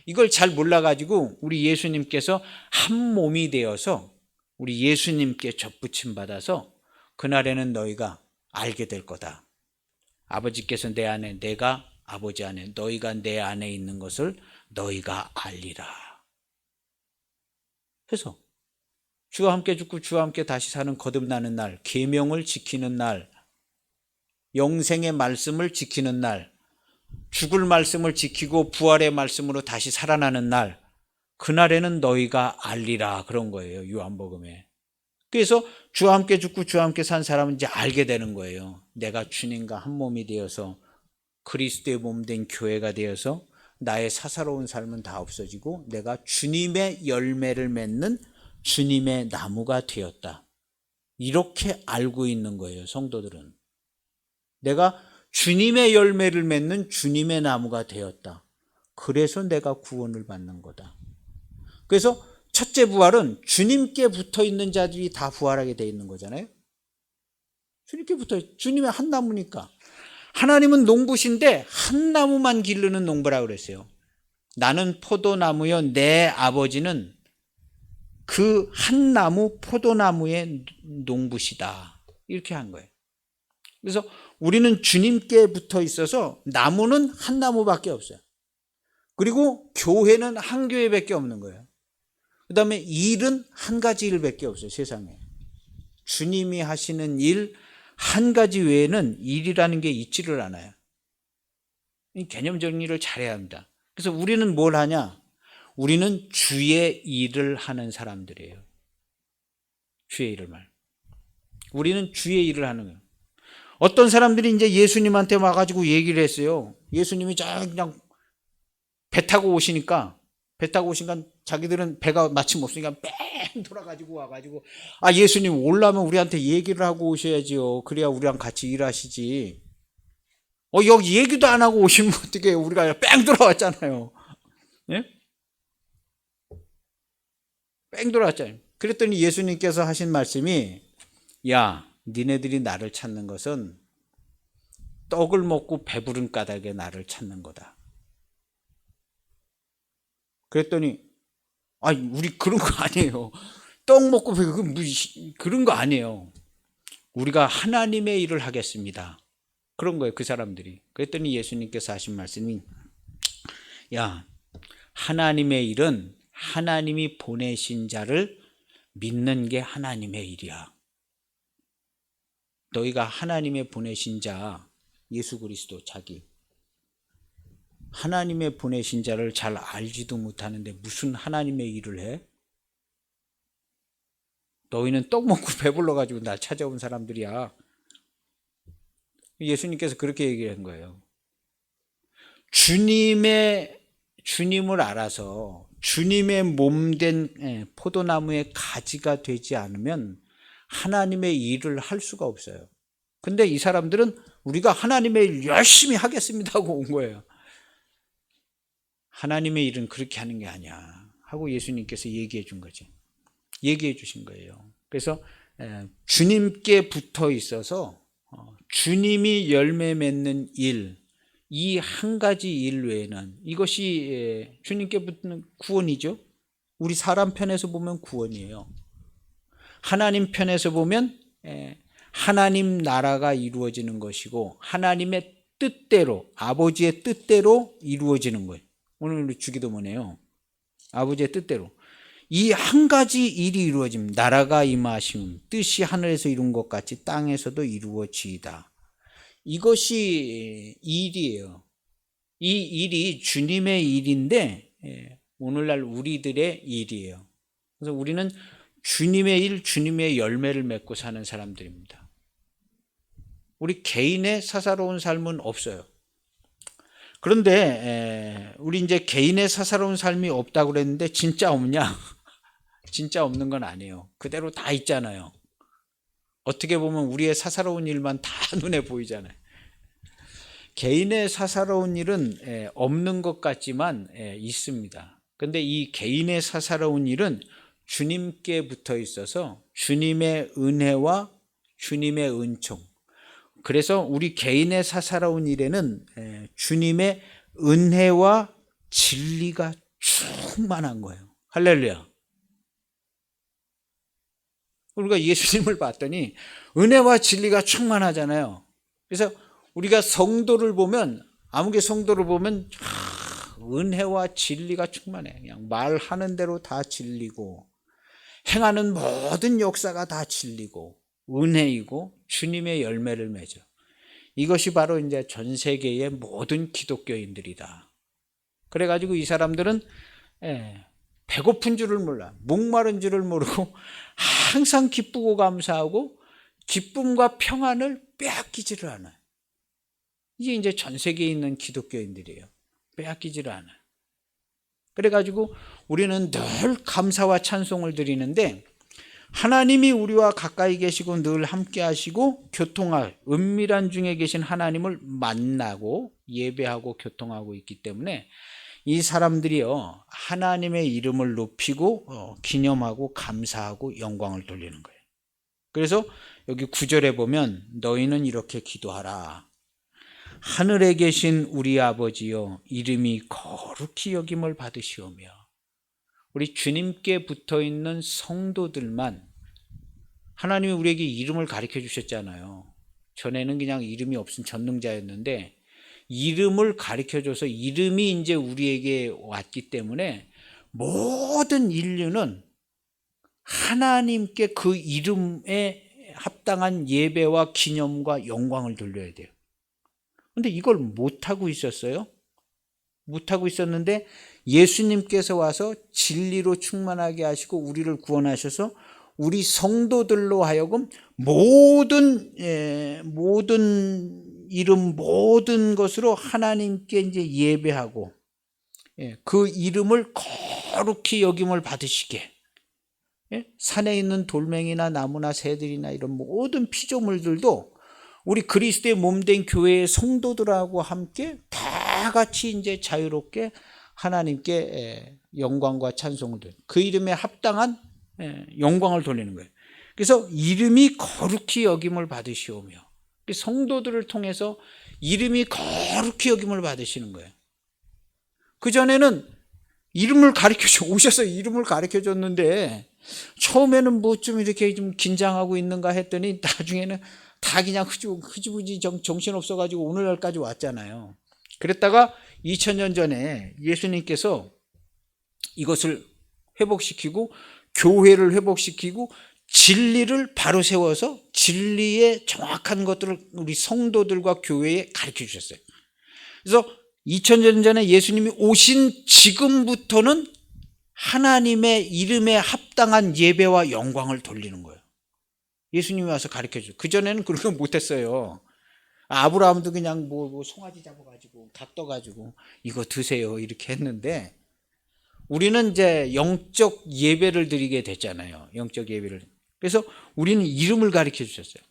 이걸 잘 몰라가지고 우리 예수님께서 한 몸이 되어서 우리 예수님께 접붙임 받아서 그날에는 너희가 알게 될 거다. 아버지께서 내 안에 내가 아버지 안에 너희가 내 안에 있는 것을 너희가 알리라. 그래서 주와 함께 죽고 주와 함께 다시 사는 거듭나는 날, 계명을 지키는 날, 영생의 말씀을 지키는 날, 죽을 말씀을 지키고 부활의 말씀으로 다시 살아나는 날, 그날에는 너희가 알리라 그런 거예요. 요한복음에. 그래서 주와 함께 죽고 주와 함께 산 사람은 이제 알게 되는 거예요. 내가 주님과 한 몸이 되어서 그리스도의 몸 된 교회가 되어서 나의 사사로운 삶은 다 없어지고 내가 주님의 열매를 맺는 주님의 나무가 되었다. 이렇게 알고 있는 거예요. 성도들은. 내가 주님의 열매를 맺는 주님의 나무가 되었다. 그래서 내가 구원을 받는 거다. 그래서 첫째 부활은 주님께 붙어 있는 자들이 다 부활하게 돼 있는 거잖아요. 주님께 붙어 주님의 한 나무니까. 하나님은 농부신데 한 나무만 기르는 농부라고 그랬어요. 나는 포도나무요 내 아버지는 그 한 나무 포도나무의 농부시다. 이렇게 한 거예요. 그래서 우리는 주님께 붙어 있어서 나무는 한 나무밖에 없어요. 그리고 교회는 한 교회밖에 없는 거예요. 그 다음에 일은 한 가지 일밖에 없어요. 세상에. 주님이 하시는 일 한 가지 외에는 일이라는 게 있지를 않아요. 이 개념 정리를 잘해야 합니다. 그래서 우리는 뭘 하냐? 우리는 주의 일을 하는 사람들이에요. 주의 일을 말. 우리는 주의 일을 하는 거예요. 어떤 사람들이 이제 예수님한테 와가지고 얘기를 했어요. 예수님이 그냥 배 타고 오시니까 자기들은 배가 마침 없으니까 뺑 돌아가지고 와가지고 예수님 올라면 우리한테 얘기를 하고 오셔야지요. 그래야 우리랑 같이 일하시지. 여기 얘기도 안 하고 오시면 어떻게 우리가 뺑 돌아왔잖아요. 예? 뺑 돌아왔잖아요. 그랬더니 예수님께서 하신 말씀이 야 니네들이 나를 찾는 것은 떡을 먹고 배부른 까닭에 나를 찾는 거다. 그랬더니 우리 그런 거 아니에요. 떡 먹고 그런 거 아니에요. 우리가 하나님의 일을 하겠습니다. 그런 거예요. 그 사람들이. 그랬더니 예수님께서 하신 말씀이 야 하나님의 일은 하나님이 보내신 자를 믿는 게 하나님의 일이야. 너희가 하나님의 보내신 자 예수 그리스도 자기 하나님의 보내신 자를 잘 알지도 못하는데 무슨 하나님의 일을 해? 너희는 떡 먹고 배불러가지고 날 찾아온 사람들이야. 예수님께서 그렇게 얘기한 거예요. 주님을 알아서 주님의 몸된 포도나무의 가지가 되지 않으면 하나님의 일을 할 수가 없어요. 근데 이 사람들은 우리가 하나님의 일 열심히 하겠습니다 하고 온 거예요. 하나님의 일은 그렇게 하는 게 아니야 하고 예수님께서 얘기해 준 거죠. 얘기해 주신 거예요. 그래서 주님께 붙어 있어서 주님이 열매 맺는 일, 이 한 가지 일 외에는, 이것이 주님께 붙는 구원이죠. 우리 사람 편에서 보면 구원이에요. 하나님 편에서 보면 하나님 나라가 이루어지는 것이고 하나님의 뜻대로, 아버지의 뜻대로 이루어지는 거예요. 오늘 우리 주기도문이에요. 아버지의 뜻대로 이 한 가지 일이 이루어짐. 나라가 임하심, 뜻이 하늘에서 이룬 것 같이 땅에서도 이루어지이다. 이것이 일이에요. 이 일이 주님의 일인데 오늘날 우리들의 일이에요. 그래서 우리는 주님의 일, 주님의 열매를 맺고 사는 사람들입니다. 우리 개인의 사사로운 삶은 없어요. 그런데 우리 이제 개인의 사사로운 삶이 없다고 그랬는데 진짜 없냐? 진짜 없는 건 아니에요. 그대로 다 있잖아요. 어떻게 보면 우리의 사사로운 일만 다 눈에 보이잖아요. 개인의 사사로운 일은 없는 것 같지만 있습니다. 근데 이 개인의 사사로운 일은 주님께 붙어 있어서 주님의 은혜와 주님의 은총, 그래서 우리 개인의 사사로운 일에는 주님의 은혜와 진리가 충만한 거예요. 할렐루야. 우리가 예수님을 봤더니 은혜와 진리가 충만하잖아요. 그래서 우리가 성도를 보면, 아무개 성도를 보면 은혜와 진리가 충만해. 그냥 말하는 대로 다 진리고 행하는 모든 역사가 다 진리고 은혜이고 주님의 열매를 맺어. 이것이 바로 이제 전 세계의 모든 기독교인들이다. 그래가지고 이 사람들은 배고픈 줄을 몰라, 목마른 줄을 모르고 항상 기쁘고 감사하고 기쁨과 평안을 빼앗기지를 않아요. 이게 이제 전 세계에 있는 기독교인들이에요. 빼앗기지를 않아요. 그래가지고 우리는 늘 감사와 찬송을 드리는데, 하나님이 우리와 가까이 계시고 늘 함께 하시고 교통할 은밀한 중에 계신 하나님을 만나고 예배하고 교통하고 있기 때문에 이 사람들이요, 하나님의 이름을 높이고 기념하고 감사하고 영광을 돌리는 거예요. 그래서 여기 9절에 보면 너희는 이렇게 기도하라. 하늘에 계신 우리 아버지여, 이름이 거룩히 여김을 받으시오며. 우리 주님께 붙어있는 성도들만, 하나님이 우리에게 이름을 가르쳐 주셨잖아요. 전에는 그냥 이름이 없은 전능자였는데 이름을 가르쳐줘서 이름이 이제 우리에게 왔기 때문에 모든 인류는 하나님께 그 이름에 합당한 예배와 기념과 영광을 돌려야 돼요. 근데 이걸 못하고 있었어요. 못하고 있었는데 예수님께서 와서 진리로 충만하게 하시고 우리를 구원하셔서 우리 성도들로 하여금 모든 이름, 모든 것으로 하나님께 이제 예배하고 그 이름을 거룩히 여김을 받으시게, 산에 있는 돌멩이나 나무나 새들이나 이런 모든 피조물들도 우리 그리스도의 몸된 교회의 성도들하고 함께 다 같이 이제 자유롭게 하나님께 영광과 찬송을 드리는, 그 이름에 합당한 영광을 돌리는 거예요. 그래서 이름이 거룩히 여김을 받으시오며, 성도들을 통해서 이름이 거룩히 여김을 받으시는 거예요. 그전에는 이름을 가르쳐 오셔서 이름을 가르쳐 줬는데 처음에는 뭐 좀 이렇게 좀 긴장하고 있는가 했더니 나중에는 다 그냥 흐지부지 정신없어 가지고 오늘날까지 왔잖아요. 그랬다가 2000년 전에 예수님께서 이것을 회복시키고 교회를 회복시키고 진리를 바로 세워서 진리의 정확한 것들을 우리 성도들과 교회에 가르쳐 주셨어요. 그래서 2000년 전에 예수님이 오신 지금부터는 하나님의 이름에 합당한 예배와 영광을 돌리는 거예요. 예수님이 와서 가르쳐 주죠. 그전에는 그런 거 못했어요. 아브라함도 그냥 뭐 송아지 잡아가지고 닭 떠가지고 이거 드세요 이렇게 했는데, 우리는 이제 영적 예배를 드리게 됐잖아요. 영적 예배를. 그래서 우리는 이름을 가르쳐 주셨어요.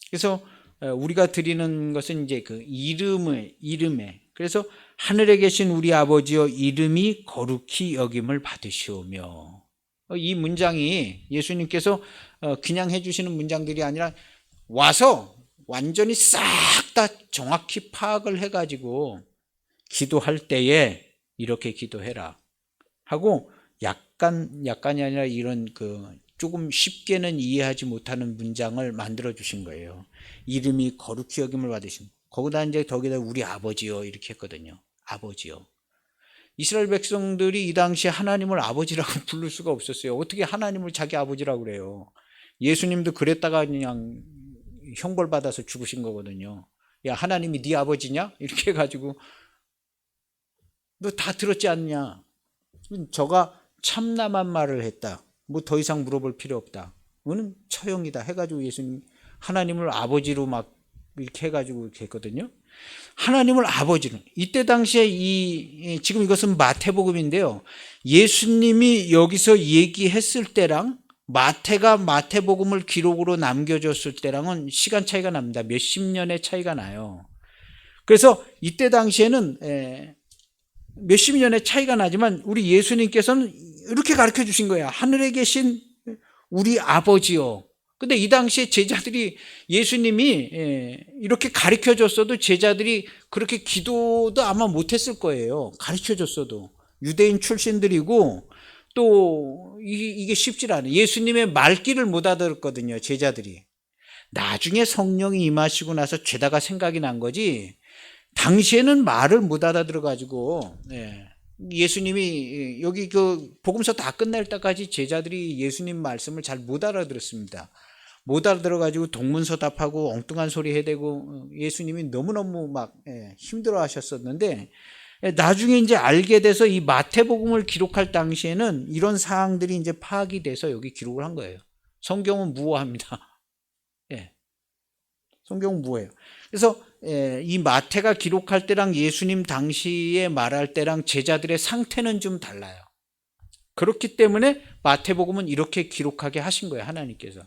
그래서 우리가 드리는 것은 이제 그 이름에. 그래서 하늘에 계신 우리 아버지여 이름이 거룩히 여김을 받으시오며. 이 문장이 예수님께서 그냥 해주시는 문장들이 아니라 와서 완전히 싹 다 정확히 파악을 해가지고 기도할 때에 이렇게 기도해라 하고, 약간이 아니라 이런 그 조금 쉽게는 이해하지 못하는 문장을 만들어 주신 거예요. 이름이 거룩히 여김을 받으신. 거기다 이제 덕에다 우리 아버지요 이렇게 했거든요. 아버지요. 이스라엘 백성들이 이 당시에 하나님을 아버지라고 부를 수가 없었어요. 어떻게 하나님을 자기 아버지라고 그래요? 예수님도 그랬다가 그냥 형벌 받아서 죽으신 거거든요. 야, 하나님이 네 아버지냐? 이렇게 해가지고 너 다 들었지 않냐? 저가 참남한 말을 했다. 뭐 더 이상 물어볼 필요 없다. 그거는 처형이다 해가지고 예수님 하나님을 아버지로 막 이렇게 해가지고 이렇게 했거든요. 하나님을 아버지로. 이때 당시에 지금 이것은 마태복음인데요. 예수님이 여기서 얘기했을 때랑 마태가 마태복음을 기록으로 남겨줬을 때랑은 시간 차이가 납니다. 몇십 년의 차이가 나요. 그래서 이때 당시에는 몇십 년의 차이가 나지만 우리 예수님께서는 이렇게 가르쳐 주신 거예요. 하늘에 계신 우리 아버지요. 근데 이 당시에 제자들이 예수님이 이렇게 가르쳐 줬어도 제자들이 그렇게 기도도 아마 못했을 거예요. 가르쳐 줬어도. 유대인 출신들이고 또 이게 쉽지 않아요. 예수님의 말귀를 못 알아들었거든요. 제자들이. 나중에 성령이 임하시고 나서 죄다가 생각이 난 거지, 당시에는 말을 못 알아들어가지고 예수님이 여기 그 복음서 다 끝날 때까지 제자들이 예수님 말씀을 잘 못 알아들었습니다. 못 알아들어가지고 동문서답하고 엉뚱한 소리 해대고 예수님이 너무너무 막 힘들어 하셨었는데, 나중에 이제 알게 돼서 이 마태복음을 기록할 당시에는 이런 사항들이 이제 파악이 돼서 여기 기록을 한 거예요. 성경은 무어합니다. 성경은 무어예요. 그래서 이 마태가 기록할 때랑 예수님 당시에 말할 때랑 제자들의 상태는 좀 달라요. 그렇기 때문에 마태복음은 이렇게 기록하게 하신 거예요, 하나님께서.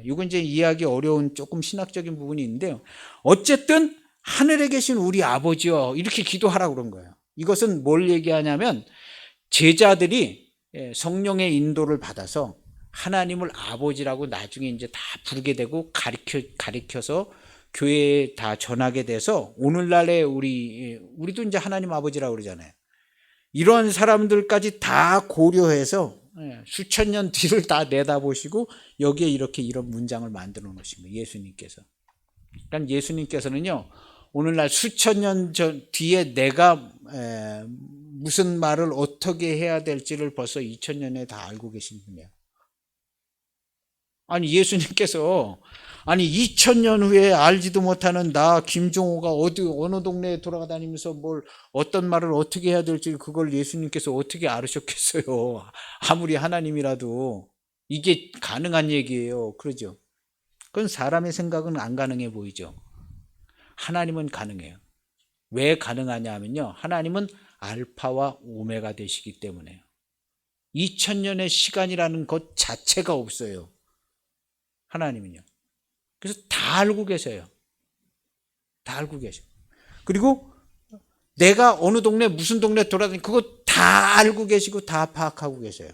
이건 이제 이해하기 어려운 조금 신학적인 부분이 있는데요. 어쨌든 하늘에 계신 우리 아버지여 이렇게 기도하라고 그런 거예요. 이것은 뭘 얘기하냐면 제자들이 성령의 인도를 받아서 하나님을 아버지라고 나중에 이제 다 부르게 되고 가르쳐서 교회에 다 전하게 돼서 오늘날에 우리도 이제 하나님 아버지라고 그러잖아요. 이런 사람들까지 다 고려해서 수천 년 뒤를 다 내다보시고 여기에 이렇게 이런 문장을 만들어 놓으신 거예요. 예수님께서. 그러니까 예수님께서는요, 오늘날 수천 년 뒤에 내가 무슨 말을 어떻게 해야 될지를 벌써 2000년에 다 알고 계신 분이에요. 아니 예수님께서 2000년 후에 알지도 못하는 나 김종호가 어느 동네에 돌아다니면서 어떤 말을 어떻게 해야 될지 그걸 예수님께서 어떻게 알으셨겠어요. 아무리 하나님이라도 이게 가능한 얘기예요. 그러죠. 그건 사람의 생각은 안 가능해 보이죠. 하나님은 가능해요. 왜 가능하냐 하면요, 하나님은 알파와 오메가 되시기 때문에요. 2000년의 시간이라는 것 자체가 없어요. 하나님은요. 그래서 다 알고 계세요. 다 알고 계세요. 그리고 내가 어느 동네 무슨 동네 돌아다니 그거 다 알고 계시고 다 파악하고 계세요.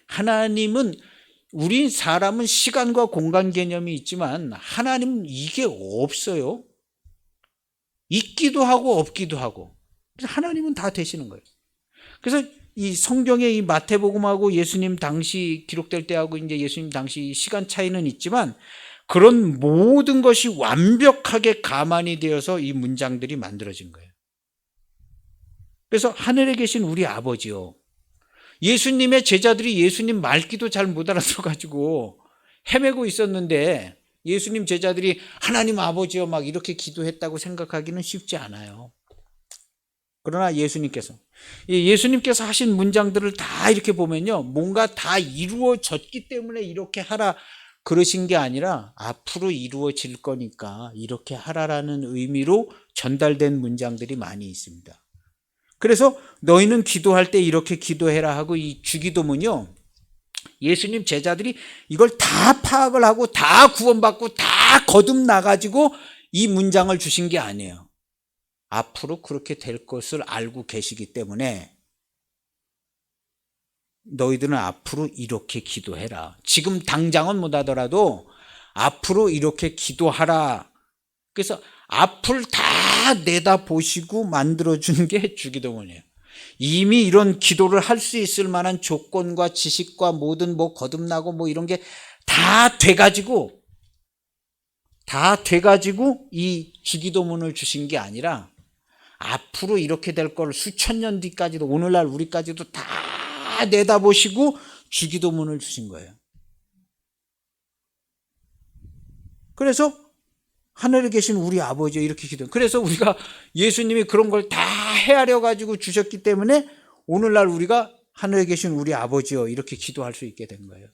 하나님은, 우리 사람은 시간과 공간 개념이 있지만 하나님은 이게 없어요. 있기도 하고 없기도 하고. 그래서 하나님은 다 되시는 거예요. 그래서 이 성경의 이 마태복음하고 예수님 당시 기록될 때하고 이제 예수님 당시 시간 차이는 있지만 그런 모든 것이 완벽하게 가만히 되어서 이 문장들이 만들어진 거예요. 그래서 하늘에 계신 우리 아버지요. 예수님의 제자들이 예수님 말귀도 잘 못 알아들어가지고 헤매고 있었는데 예수님 제자들이 하나님 아버지요 막 이렇게 기도했다고 생각하기는 쉽지 않아요. 그러나 예수님께서 하신 문장들을 다 이렇게 보면요, 뭔가 다 이루어졌기 때문에 이렇게 하라 그러신 게 아니라 앞으로 이루어질 거니까 이렇게 하라라는 의미로 전달된 문장들이 많이 있습니다. 그래서 너희는 기도할 때 이렇게 기도해라 하고 이 주기도문요, 예수님 제자들이 이걸 다 파악을 하고 다 구원받고 다 거듭나가지고 이 문장을 주신 게 아니에요. 앞으로 그렇게 될 것을 알고 계시기 때문에 너희들은 앞으로 이렇게 기도해라. 지금 당장은 못하더라도 앞으로 이렇게 기도하라. 그래서 앞을 다 내다보시고 만들어준 게 주기도문이에요. 이미 이런 기도를 할 수 있을 만한 조건과 지식과 모든 거듭나고 이런 게 다 돼가지고 이 주기도문을 주신 게 아니라 앞으로 이렇게 될 걸 수천 년 뒤까지도 오늘날 우리까지도 다 내다보시고 주기도문을 주신 거예요. 그래서 하늘에 계신 우리 아버지 이렇게 기도. 그래서 우리가 예수님이 그런 걸 다 헤아려 가지고 주셨기 때문에 오늘날 우리가 하늘에 계신 우리 아버지요 이렇게 기도할 수 있게 된 거예요.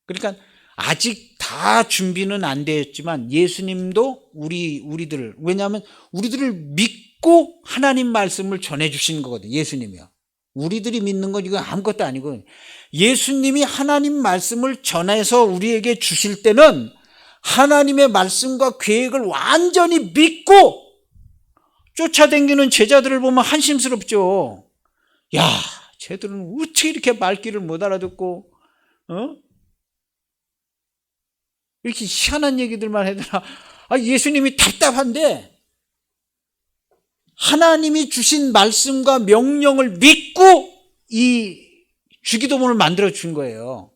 그러니까 아직 다 준비는 안 되었지만 예수님도 우리들을, 왜냐하면 우리들을 믿고 하나님 말씀을 전해 주신 거거든요. 예수님이요. 우리들이 믿는 건 이거 아무것도 아니고 예수님이 하나님 말씀을 전해서 우리에게 주실 때는 하나님의 말씀과 계획을 완전히 믿고 쫓아다니는 제자들을 보면 한심스럽죠. 야, 쟤들은 어떻게 이렇게 말귀를 못 알아듣고 이렇게 희한한 얘기들만 하더라. 예수님이 답답한데 하나님이 주신 말씀과 명령을 믿고 이 주기도문을 만들어 준 거예요.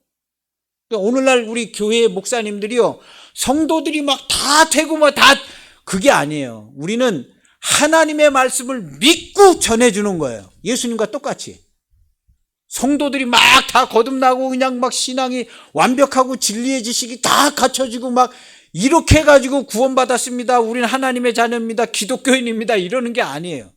그러니까 오늘날 우리 교회 목사님들이요, 성도들이 막 다 되고 그게 아니에요. 우리는 하나님의 말씀을 믿고 전해주는 거예요. 예수님과 똑같이. 성도들이 막 다 거듭나고 그냥 막 신앙이 완벽하고 진리의 지식이 다 갖춰지고 막 이렇게 해가지고 구원받았습니다. 우리는 하나님의 자녀입니다. 기독교인입니다. 이러는 게 아니에요.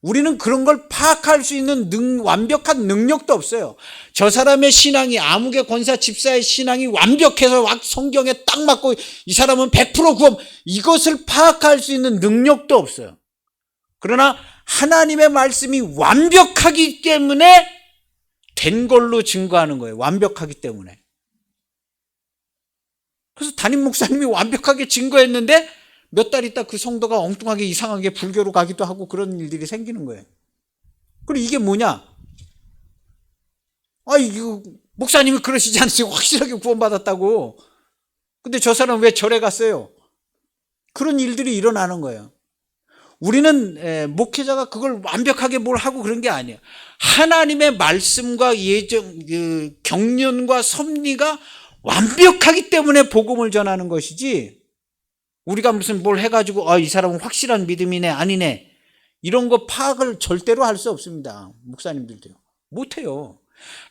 우리는 그런 걸 파악할 수 있는 완벽한 능력도 없어요. 저 사람의 신앙이 아무개 권사 집사의 신앙이 완벽해서 성경에 딱 맞고 이 사람은 100% 구원, 이것을 파악할 수 있는 능력도 없어요. 그러나 하나님의 말씀이 완벽하기 때문에 된 걸로 증거하는 거예요. 완벽하기 때문에. 그래서 담임 목사님이 완벽하게 증거했는데 몇 달 있다 그 성도가 엉뚱하게 이상하게 불교로 가기도 하고 그런 일들이 생기는 거예요. 그리고 이게 뭐냐? 이거 목사님이 그러시지 않으시고 확실하게 구원받았다고. 근데 저 사람 왜 절에 갔어요? 그런 일들이 일어나는 거예요. 우리는 목회자가 그걸 완벽하게 뭘 하고 그런 게 아니에요. 하나님의 말씀과 경륜과 섭리가 완벽하기 때문에 복음을 전하는 것이지, 우리가 무슨 뭘 해가지고 이 사람은 확실한 믿음이네 아니네 이런 거 파악을 절대로 할 수 없습니다. 목사님들도요. 못해요.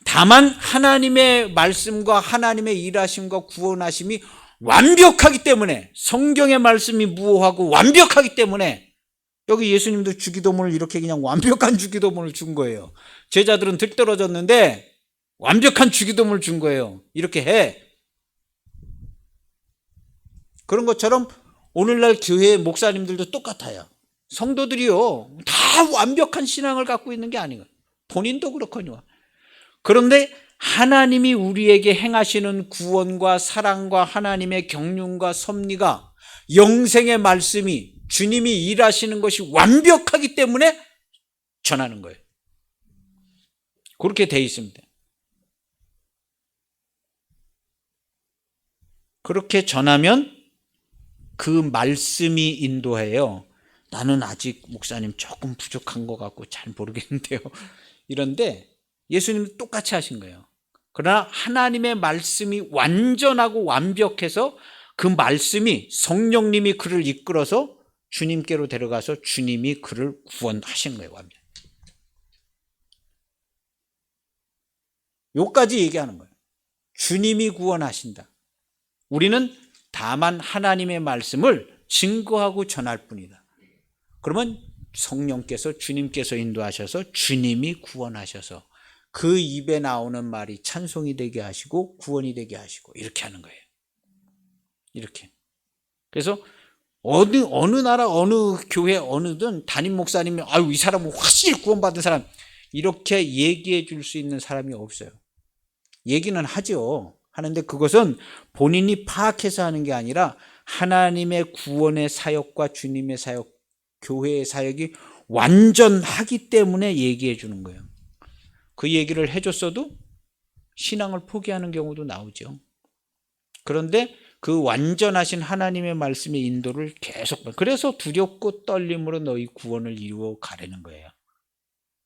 다만 하나님의 말씀과 하나님의 일하심과 구원하심이 완벽하기 때문에, 성경의 말씀이 무오하고 완벽하기 때문에 여기 예수님도 주기도문을 이렇게 그냥 완벽한 주기도문을 준 거예요. 제자들은 들떨어졌는데 완벽한 주기도문을 준 거예요. 이렇게 해. 그런 것처럼 오늘날 교회 목사님들도 똑같아요. 성도들이요, 다 완벽한 신앙을 갖고 있는 게 아니에요. 본인도 그렇거든요. 그런데 하나님이 우리에게 행하시는 구원과 사랑과 하나님의 경륜과 섭리가, 영생의 말씀이, 주님이 일하시는 것이 완벽하기 때문에 전하는 거예요. 그렇게 돼 있습니다. 그렇게 전하면 그 말씀이 인도해요. 나는 아직 목사님 조금 부족한 것 같고 잘 모르겠는데요. 이런데 예수님은 똑같이 하신 거예요. 그러나 하나님의 말씀이 완전하고 완벽해서 그 말씀이 성령님이 그를 이끌어서 주님께로 데려가서 주님이 그를 구원하신 거예요. 완전. 요까지 얘기하는 거예요. 주님이 구원하신다. 우리는 다만 하나님의 말씀을 증거하고 전할 뿐이다. 그러면 성령께서, 주님께서 인도하셔서 주님이 구원하셔서 그 입에 나오는 말이 찬송이 되게 하시고 구원이 되게 하시고 이렇게 하는 거예요. 이렇게. 그래서 어느 나라 어느 교회 어느든 담임 목사님이 아유 이 사람은 확실히 구원받은 사람 이렇게 얘기해 줄 수 있는 사람이 없어요. 얘기는 하죠. 하는데 그것은 본인이 파악해서 하는 게 아니라 하나님의 구원의 사역과 주님의 사역, 교회의 사역이 완전하기 때문에 얘기해 주는 거예요. 그 얘기를 해줬어도 신앙을 포기하는 경우도 나오죠. 그런데 그 완전하신 하나님의 말씀의 인도를 계속, 그래서 두렵고 떨림으로 너희 구원을 이루어 가려는 거예요.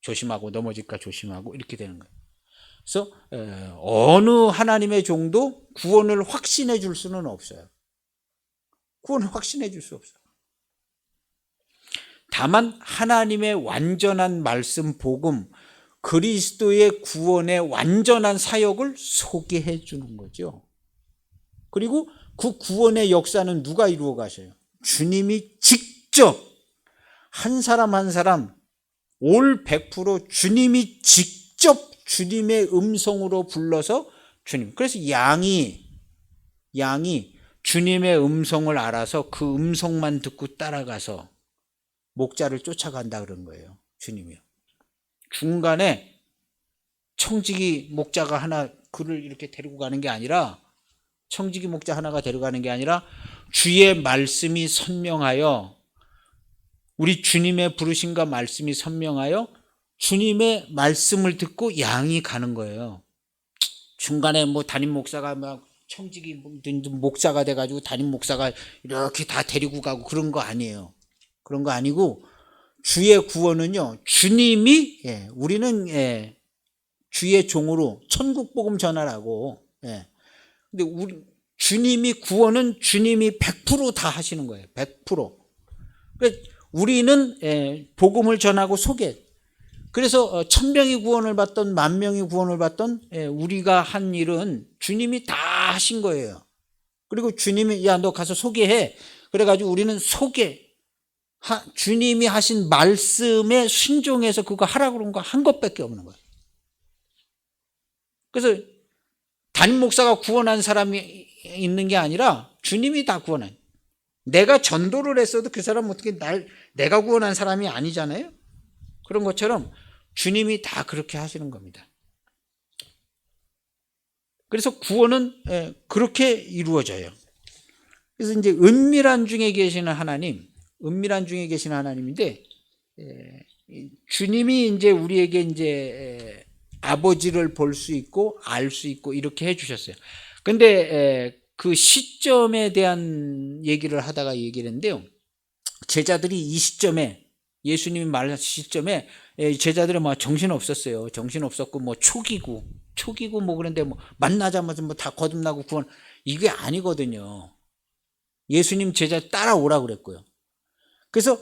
조심하고 넘어질까 조심하고 이렇게 되는 거예요. 그래서 어느 하나님의 종도 구원을 확신해 줄 수는 없어요. 구원을 확신해 줄 수 없어요. 다만 하나님의 완전한 말씀 복음, 그리스도의 구원의 완전한 사역을 소개해 주는 거죠. 그리고 그 구원의 역사는 누가 이루어 가셔요? 주님이 직접 한 사람 한 사람 올 100% 주님이 직접 주님의 음성으로 불러서 주님. 그래서 양이 주님의 음성을 알아서 그 음성만 듣고 따라가서 목자를 쫓아간다 그런 거예요. 주님이요. 중간에 청지기 목자가 하나 그를 이렇게 데리고 가는 게 아니라 청지기 목자 하나가 데려가는 게 아니라 주의 말씀이 선명하여 우리 주님의 부르심과 말씀이 선명하여 주님의 말씀을 듣고 양이 가는 거예요. 중간에 뭐 담임 목사가 막 청지기 목사가 돼가지고 담임 목사가 이렇게 다 데리고 가고 그런 거 아니에요. 그런 거 아니고 주의 구원은요 주님이 우리는 주의 종으로 천국 복음 전하라고 근데 우리 주님이 구원은 주님이 100% 다 하시는 거예요. 100%. 그러니까 우리는 복음을 전하고 소개. 그래서 1000명이 구원을 받던 10,000명이 구원을 받던 우리가 한 일은 주님이 다 하신 거예요. 그리고 주님이 야 너 가서 소개해. 그래가지고 우리는 주님이 하신 말씀에 순종해서 그거 하라고 그런 거 한 것밖에 없는 거예요. 그래서 담임 목사가 구원한 사람이 있는 게 아니라 주님이 다 구원한. 내가 전도를 했어도 그 사람은 어떻게 내가 구원한 사람이 아니잖아요. 그런 것처럼 주님이 다 그렇게 하시는 겁니다. 그래서 구원은 그렇게 이루어져요. 그래서 이제 은밀한 중에 계시는 하나님인데 주님이 이제 우리에게 이제 아버지를 볼 수 있고 알 수 있고 이렇게 해주셨어요. 근데 그 시점에 대한 얘기를 하다가 얘기를 했는데요. 제자들이 이 시점에 예수님이 말하신 시점에 제자들은 뭐 정신 없었어요. 정신 없었고 뭐 초기고 뭐 그런데 뭐 만나자마자 뭐 다 거듭나고 구원 이게 아니거든요. 예수님 제자 따라오라 그랬고요. 그래서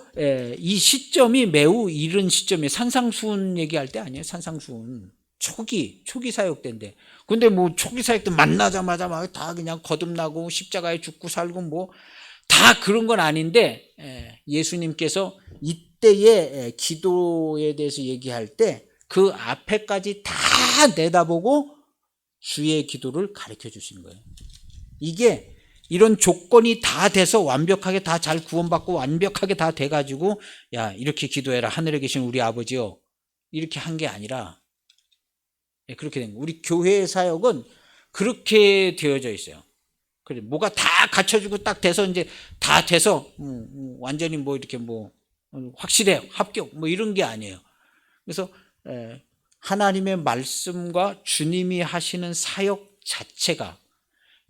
이 시점이 매우 이른 시점이에요. 산상수훈 얘기할 때 아니에요. 산상수훈 초기 사역 때인데 근데 뭐 초기 사역 때 만나자마자 막 다 그냥 거듭나고 십자가에 죽고 살고 뭐 다 그런 건 아닌데 예수님께서 이때의 기도에 대해서 얘기할 때 그 앞에까지 다 내다보고 주의 기도를 가르쳐 주신 거예요. 이게 이런 조건이 다 돼서 완벽하게 다 잘 구원받고 완벽하게 다 돼가지고 야 이렇게 기도해라 하늘에 계신 우리 아버지요 이렇게 한 게 아니라 그렇게 된 거예요. 우리 교회의 사역은 그렇게 되어져 있어요. 그래 뭐가 다 갖춰지고 딱 돼서 이제 다 돼서 완전히 뭐 이렇게 뭐 확실해요 합격 뭐 이런 게 아니에요. 그래서 하나님의 말씀과 주님이 하시는 사역 자체가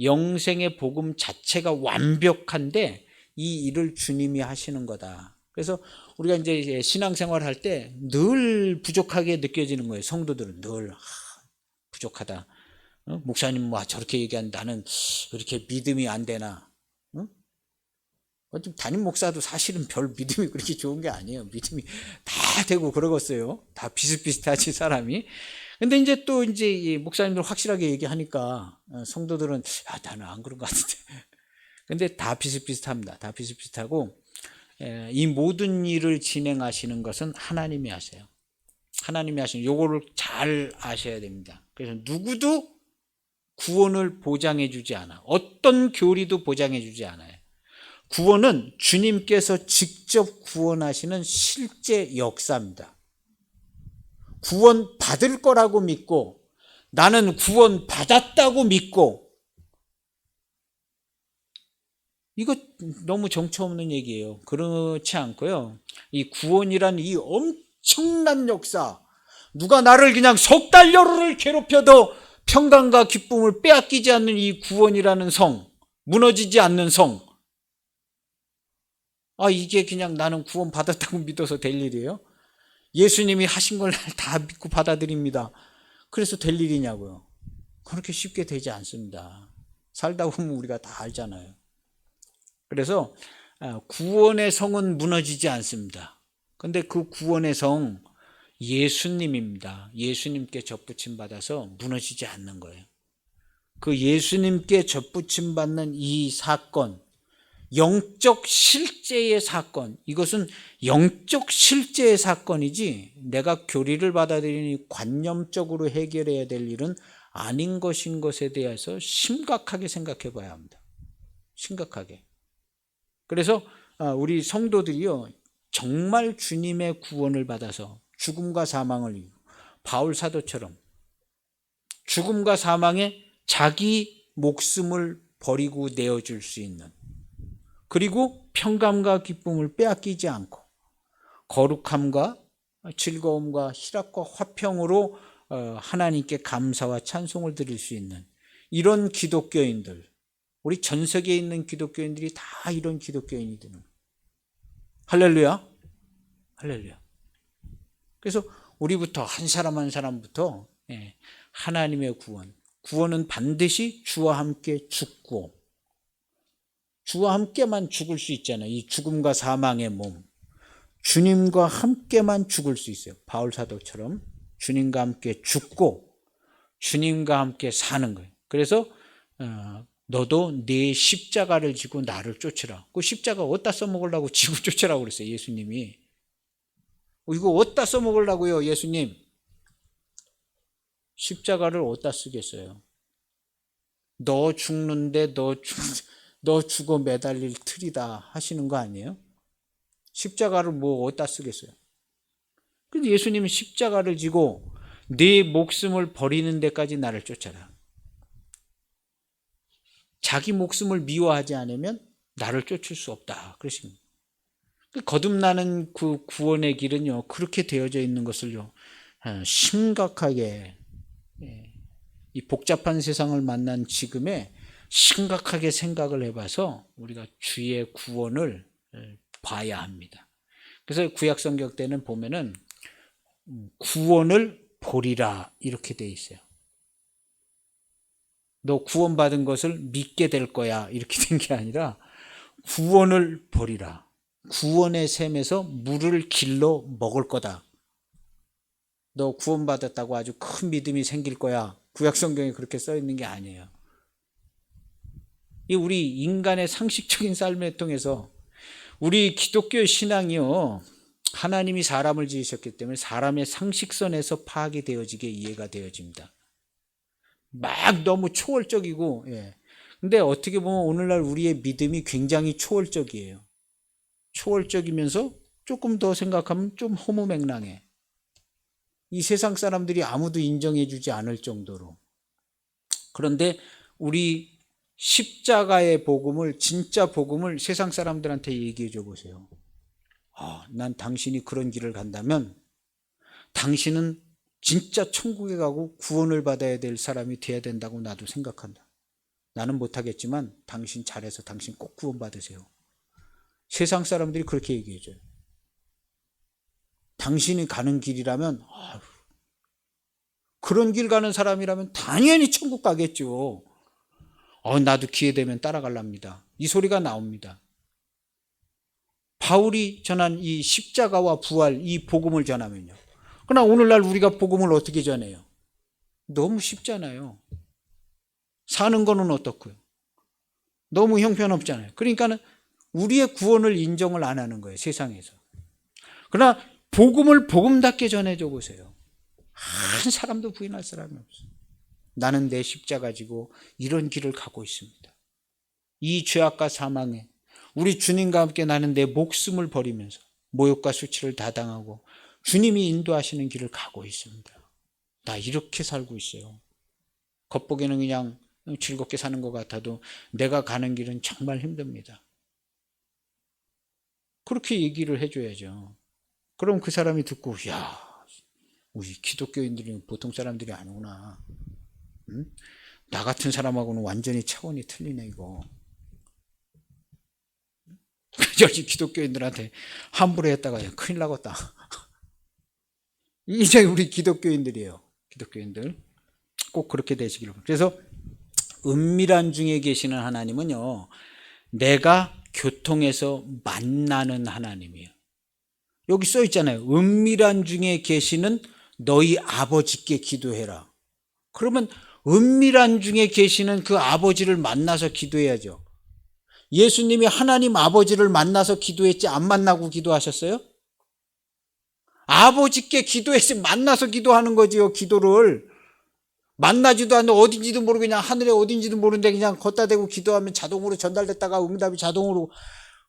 영생의 복음 자체가 완벽한데 이 일을 주님이 하시는 거다. 그래서 우리가 이제 신앙생활 할 때 늘 부족하게 느껴지는 거예요. 성도들은 늘 부족하다. 목사님 뭐 저렇게 얘기하는데 나는 이렇게 믿음이 안 되나? 담임 목사도 사실은 별 믿음이 그렇게 좋은 게 아니에요. 믿음이 다 되고 그러겠어요. 다 비슷비슷하지 사람이. 근데 이제 또 이제 이 목사님들 확실하게 얘기하니까 성도들은 야 나는 안 그런 것 같은데. 근데 다 비슷비슷합니다. 다 비슷비슷하고 이 모든 일을 진행하시는 것은 하나님이 하세요. 하나님이 하신 요거를 잘 아셔야 됩니다. 그래서 누구도 구원을 보장해 주지 않아. 어떤 교리도 보장해 주지 않아요. 구원은 주님께서 직접 구원하시는 실제 역사입니다. 구원 받을 거라고 믿고 나는 구원 받았다고 믿고, 이거 너무 정처 없는 얘기예요. 그렇지 않고요. 이 구원이란 이 엄청난 역사, 누가 나를 그냥 석 달 열흘을 괴롭혀도 평강과 기쁨을 빼앗기지 않는 이 구원이라는 성, 무너지지 않는 성, 이게 그냥 나는 구원 받았다고 믿어서 될 일이에요? 예수님이 하신 걸 다 믿고 받아들입니다. 그래서 될 일이냐고요? 그렇게 쉽게 되지 않습니다. 살다 보면 우리가 다 알잖아요. 그래서 구원의 성은 무너지지 않습니다. 근데 그 구원의 성 예수님입니다. 예수님께 접붙임 받아서 무너지지 않는 거예요. 그 예수님께 접붙임 받는 이 사건, 영적 실제의 사건, 이것은 영적 실제의 사건이지 내가 교리를 받아들이니 관념적으로 해결해야 될 일은 아닌 것인 것에 대해서 심각하게 생각해 봐야 합니다. 심각하게. 그래서 우리 성도들이요, 정말 주님의 구원을 받아서 죽음과 사망을 이기고 바울 사도처럼 죽음과 사망에 자기 목숨을 버리고 내어줄 수 있는, 그리고 평강과 기쁨을 빼앗기지 않고 거룩함과 즐거움과 희락과 화평으로 하나님께 감사와 찬송을 드릴 수 있는 이런 기독교인들, 우리 전 세계에 있는 기독교인들이 다 이런 기독교인이 되는 거예요. 할렐루야. 할렐루야. 그래서 우리부터, 한 사람 한 사람부터 하나님의 구원은 반드시 주와 함께 죽고, 주와 함께만 죽을 수 있잖아요. 이 죽음과 사망의 몸, 주님과 함께만 죽을 수 있어요. 바울 사도처럼 주님과 함께 죽고 주님과 함께 사는 거예요. 그래서 너도 네 십자가를 지고 나를 쫓으라. 그 십자가 어디다 써먹으려고 지고 쫓으라고 그랬어요, 예수님이. 이거 어디다 써먹으려고요, 예수님? 십자가를 어디다 쓰겠어요? 너 죽는데 너 죽어 매달릴 틀이다 하시는 거 아니에요? 십자가를 뭐 어디다 쓰겠어요? 근데 예수님은 십자가를 지고 네 목숨을 버리는 데까지 나를 쫓아라. 자기 목숨을 미워하지 않으면 나를 쫓을 수 없다 그러십니다. 거듭나는 그 구원의 길은요, 그렇게 되어져 있는 것을요, 심각하게, 이 복잡한 세상을 만난 지금에 심각하게 생각을 해봐서 우리가 주의 구원을 봐야 합니다. 그래서 구약 성경 때는 보면은 구원을 보리라 이렇게 돼 있어요. 너 구원받은 것을 믿게 될 거야 이렇게 된 게 아니라 구원을 보리라. 구원의 샘에서 물을 길러 먹을 거다. 너 구원받았다고 아주 큰 믿음이 생길 거야. 구약 성경에 그렇게 써 있는 게 아니에요. 이 우리 인간의 상식적인 삶을 통해서 우리 기독교 신앙이요, 하나님이 사람을 지으셨기 때문에 사람의 상식선에서 파악이 되어지게 이해가 되어집니다. 막 너무 초월적이고, 근데 어떻게 보면 오늘날 우리의 믿음이 굉장히 초월적이에요. 초월적이면서 조금 더 생각하면 좀 허무맹랑해. 이 세상 사람들이 아무도 인정해 주지 않을 정도로. 그런데 우리 십자가의 복음을, 진짜 복음을 세상 사람들한테 얘기해 줘 보세요. 난 당신이 그런 길을 간다면 당신은 진짜 천국에 가고 구원을 받아야 될 사람이 돼야 된다고 나도 생각한다. 나는 못하겠지만 당신 잘해서 당신 꼭 구원 받으세요. 세상 사람들이 그렇게 얘기해 줘요. 당신이 가는 길이라면, 그런 길 가는 사람이라면 당연히 천국 가겠죠. 나도 기회 되면 따라갈랍니다. 이 소리가 나옵니다. 바울이 전한 이 십자가와 부활, 이 복음을 전하면요. 그러나 오늘날 우리가 복음을 어떻게 전해요? 너무 쉽잖아요. 사는 거는 어떻고요? 너무 형편없잖아요. 그러니까는 우리의 구원을 인정을 안 하는 거예요, 세상에서. 그러나 복음을 복음답게 전해줘 보세요. 한 사람도 부인할 사람이 없어요. 나는 내 십자가 지고 이런 길을 가고 있습니다. 이 죄악과 사망에 우리 주님과 함께 나는 내 목숨을 버리면서 모욕과 수치를 다 당하고 주님이 인도하시는 길을 가고 있습니다. 나 이렇게 살고 있어요. 겉보기에는 그냥 즐겁게 사는 것 같아도 내가 가는 길은 정말 힘듭니다. 그렇게 얘기를 해줘야죠. 그럼 그 사람이 듣고, 야, 우리 기독교인들이 보통 사람들이 아니구나. 응? 나 같은 사람하고는 완전히 차원이 틀리네 이거. 여기 기독교인들한테 함부로 했다가 큰일 나겠다. 이제 우리 기독교인들이에요. 기독교인들 꼭 그렇게 되시기를. 그래서 은밀한 중에 계시는 하나님은요, 내가 교통해서 만나는 하나님이에요. 여기 써 있잖아요. 은밀한 중에 계시는 너희 아버지께 기도해라. 그러면 은밀한 중에 계시는 그 아버지를 만나서 기도해야죠. 예수님이 하나님 아버지를 만나서 기도했지 안 만나고 기도하셨어요? 아버지께 기도했지 만나서 기도하는 거지요. 기도를 만나지도 않는데 어딘지도 모르고 그냥 하늘에 어딘지도 모르는데 그냥 걷다 대고 기도하면 자동으로 전달됐다가 응답이 자동으로.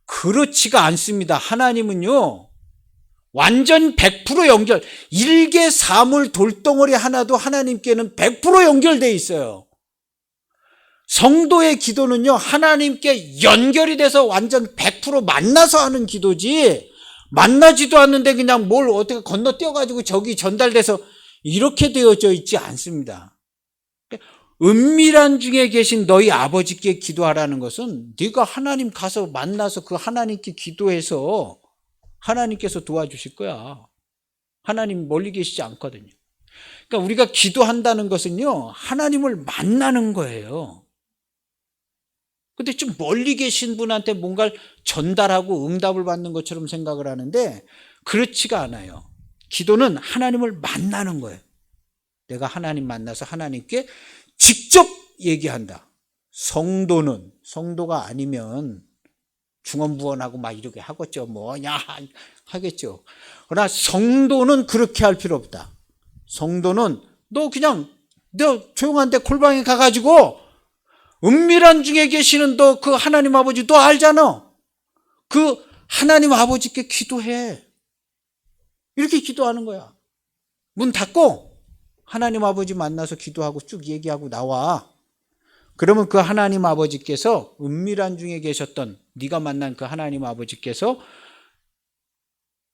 그렇지가 않습니다. 하나님은요 완전 100% 연결, 일개 사물 돌덩어리 하나도 하나님께는 100% 연결되어 있어요. 성도의 기도는요 하나님께 연결이 돼서 완전 100% 만나서 하는 기도지, 만나지도 않는데 그냥 뭘 어떻게 건너뛰어가지고 저기 전달돼서 이렇게 되어져 있지 않습니다. 은밀한 중에 계신 너희 아버지께 기도하라는 것은 네가 하나님 가서 만나서 그 하나님께 기도해서 하나님께서 도와주실 거야. 하나님 멀리 계시지 않거든요. 그러니까 우리가 기도한다는 것은요 하나님을 만나는 거예요. 근데 좀 멀리 계신 분한테 뭔가를 전달하고 응답을 받는 것처럼 생각을 하는데 그렇지가 않아요. 기도는 하나님을 만나는 거예요. 내가 하나님 만나서 하나님께 직접 얘기한다. 성도가 아니면 중언부언하고 막 이렇게 하겠죠. 뭐냐 하겠죠. 그러나 성도는 그렇게 할 필요 없다. 성도는 너 그냥 너 조용한 데 골방에 가가지고 은밀한 중에 계시는 너 그 하나님 아버지 너 알잖아. 그 하나님 아버지께 기도해. 이렇게 기도하는 거야. 문 닫고 하나님 아버지 만나서 기도하고 쭉 얘기하고 나와. 그러면 그 하나님 아버지께서 은밀한 중에 계셨던 네가 만난 그 하나님 아버지께서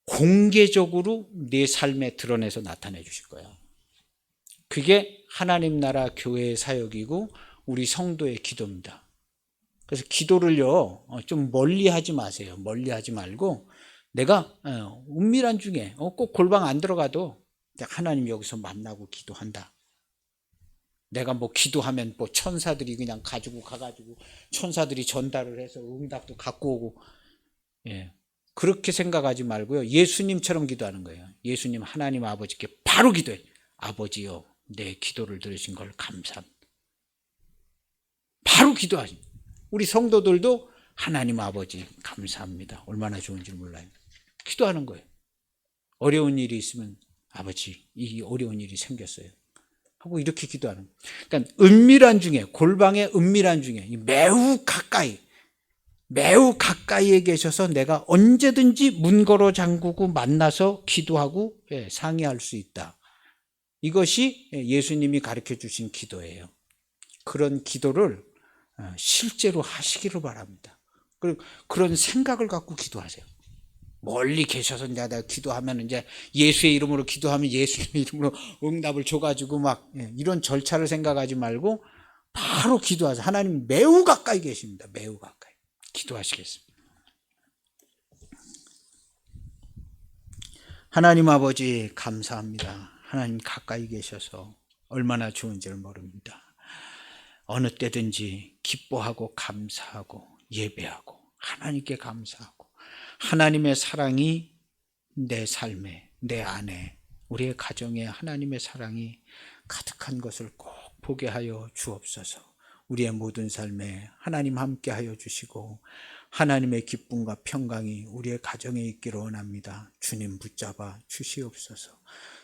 공개적으로 내 삶에 드러내서 나타내 주실 거야. 그게 하나님 나라 교회의 사역이고 우리 성도의 기도입니다. 그래서 기도를요 좀 멀리 하지 마세요. 멀리 하지 말고 내가 은밀한 중에 꼭 골방 안 들어가도 하나님 여기서 만나고 기도한다. 내가 뭐 기도하면 뭐 천사들이 그냥 가지고 가가지고 천사들이 전달을 해서 응답도 갖고 오고, 예, 그렇게 생각하지 말고요 예수님처럼 기도하는 거예요. 예수님 하나님 아버지께 바로 기도해. 아버지요 내 기도를 들으신 걸 감사합니다. 바로 기도하지. 우리 성도들도 하나님 아버지 감사합니다. 얼마나 좋은지 몰라요. 기도하는 거예요. 어려운 일이 있으면 아버지 이 어려운 일이 생겼어요 하고 이렇게 기도하는 거예요. 그러니까 은밀한 중에, 골방의 은밀한 중에 매우 가까이에 계셔서 내가 언제든지 문 걸어 잠그고 만나서 기도하고 상의할 수 있다. 이것이 예수님이 가르쳐 주신 기도예요. 그런 기도를 실제로 하시기를 바랍니다. 그리고 그런 생각을 갖고 기도하세요. 멀리 계셔서 이제 내가 기도하면 이제 예수의 이름으로 기도하면 예수의 이름으로 응답을 줘가지고 막 이런 절차를 생각하지 말고 바로 기도하세요. 하나님 매우 가까이 계십니다. 매우 가까이. 기도하시겠습니다. 하나님 아버지 감사합니다. 하나님 가까이 계셔서 얼마나 좋은지를 모릅니다. 어느 때든지 기뻐하고 감사하고 예배하고 하나님께 감사하고 하나님의 사랑이 내 삶에, 내 안에, 우리의 가정에 하나님의 사랑이 가득한 것을 꼭 보게 하여 주옵소서. 우리의 모든 삶에 하나님 함께 하여 주시고 하나님의 기쁨과 평강이 우리의 가정에 있기를 원합니다. 주님 붙잡아 주시옵소서.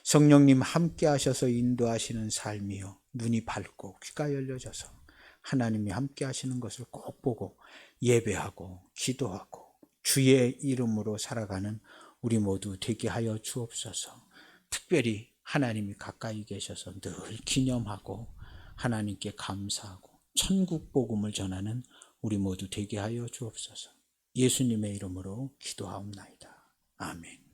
성령님 함께 하셔서 인도하시는 삶이요, 눈이 밝고 귀가 열려져서 하나님이 함께 하시는 것을 꼭 보고 예배하고 기도하고 주의 이름으로 살아가는 우리 모두 되게 하여 주옵소서. 특별히 하나님이 가까이 계셔서 늘 기념하고 하나님께 감사하고 천국 복음을 전하는 우리 모두 되게 하여 주옵소서. 예수님의 이름으로 기도하옵나이다. 아멘.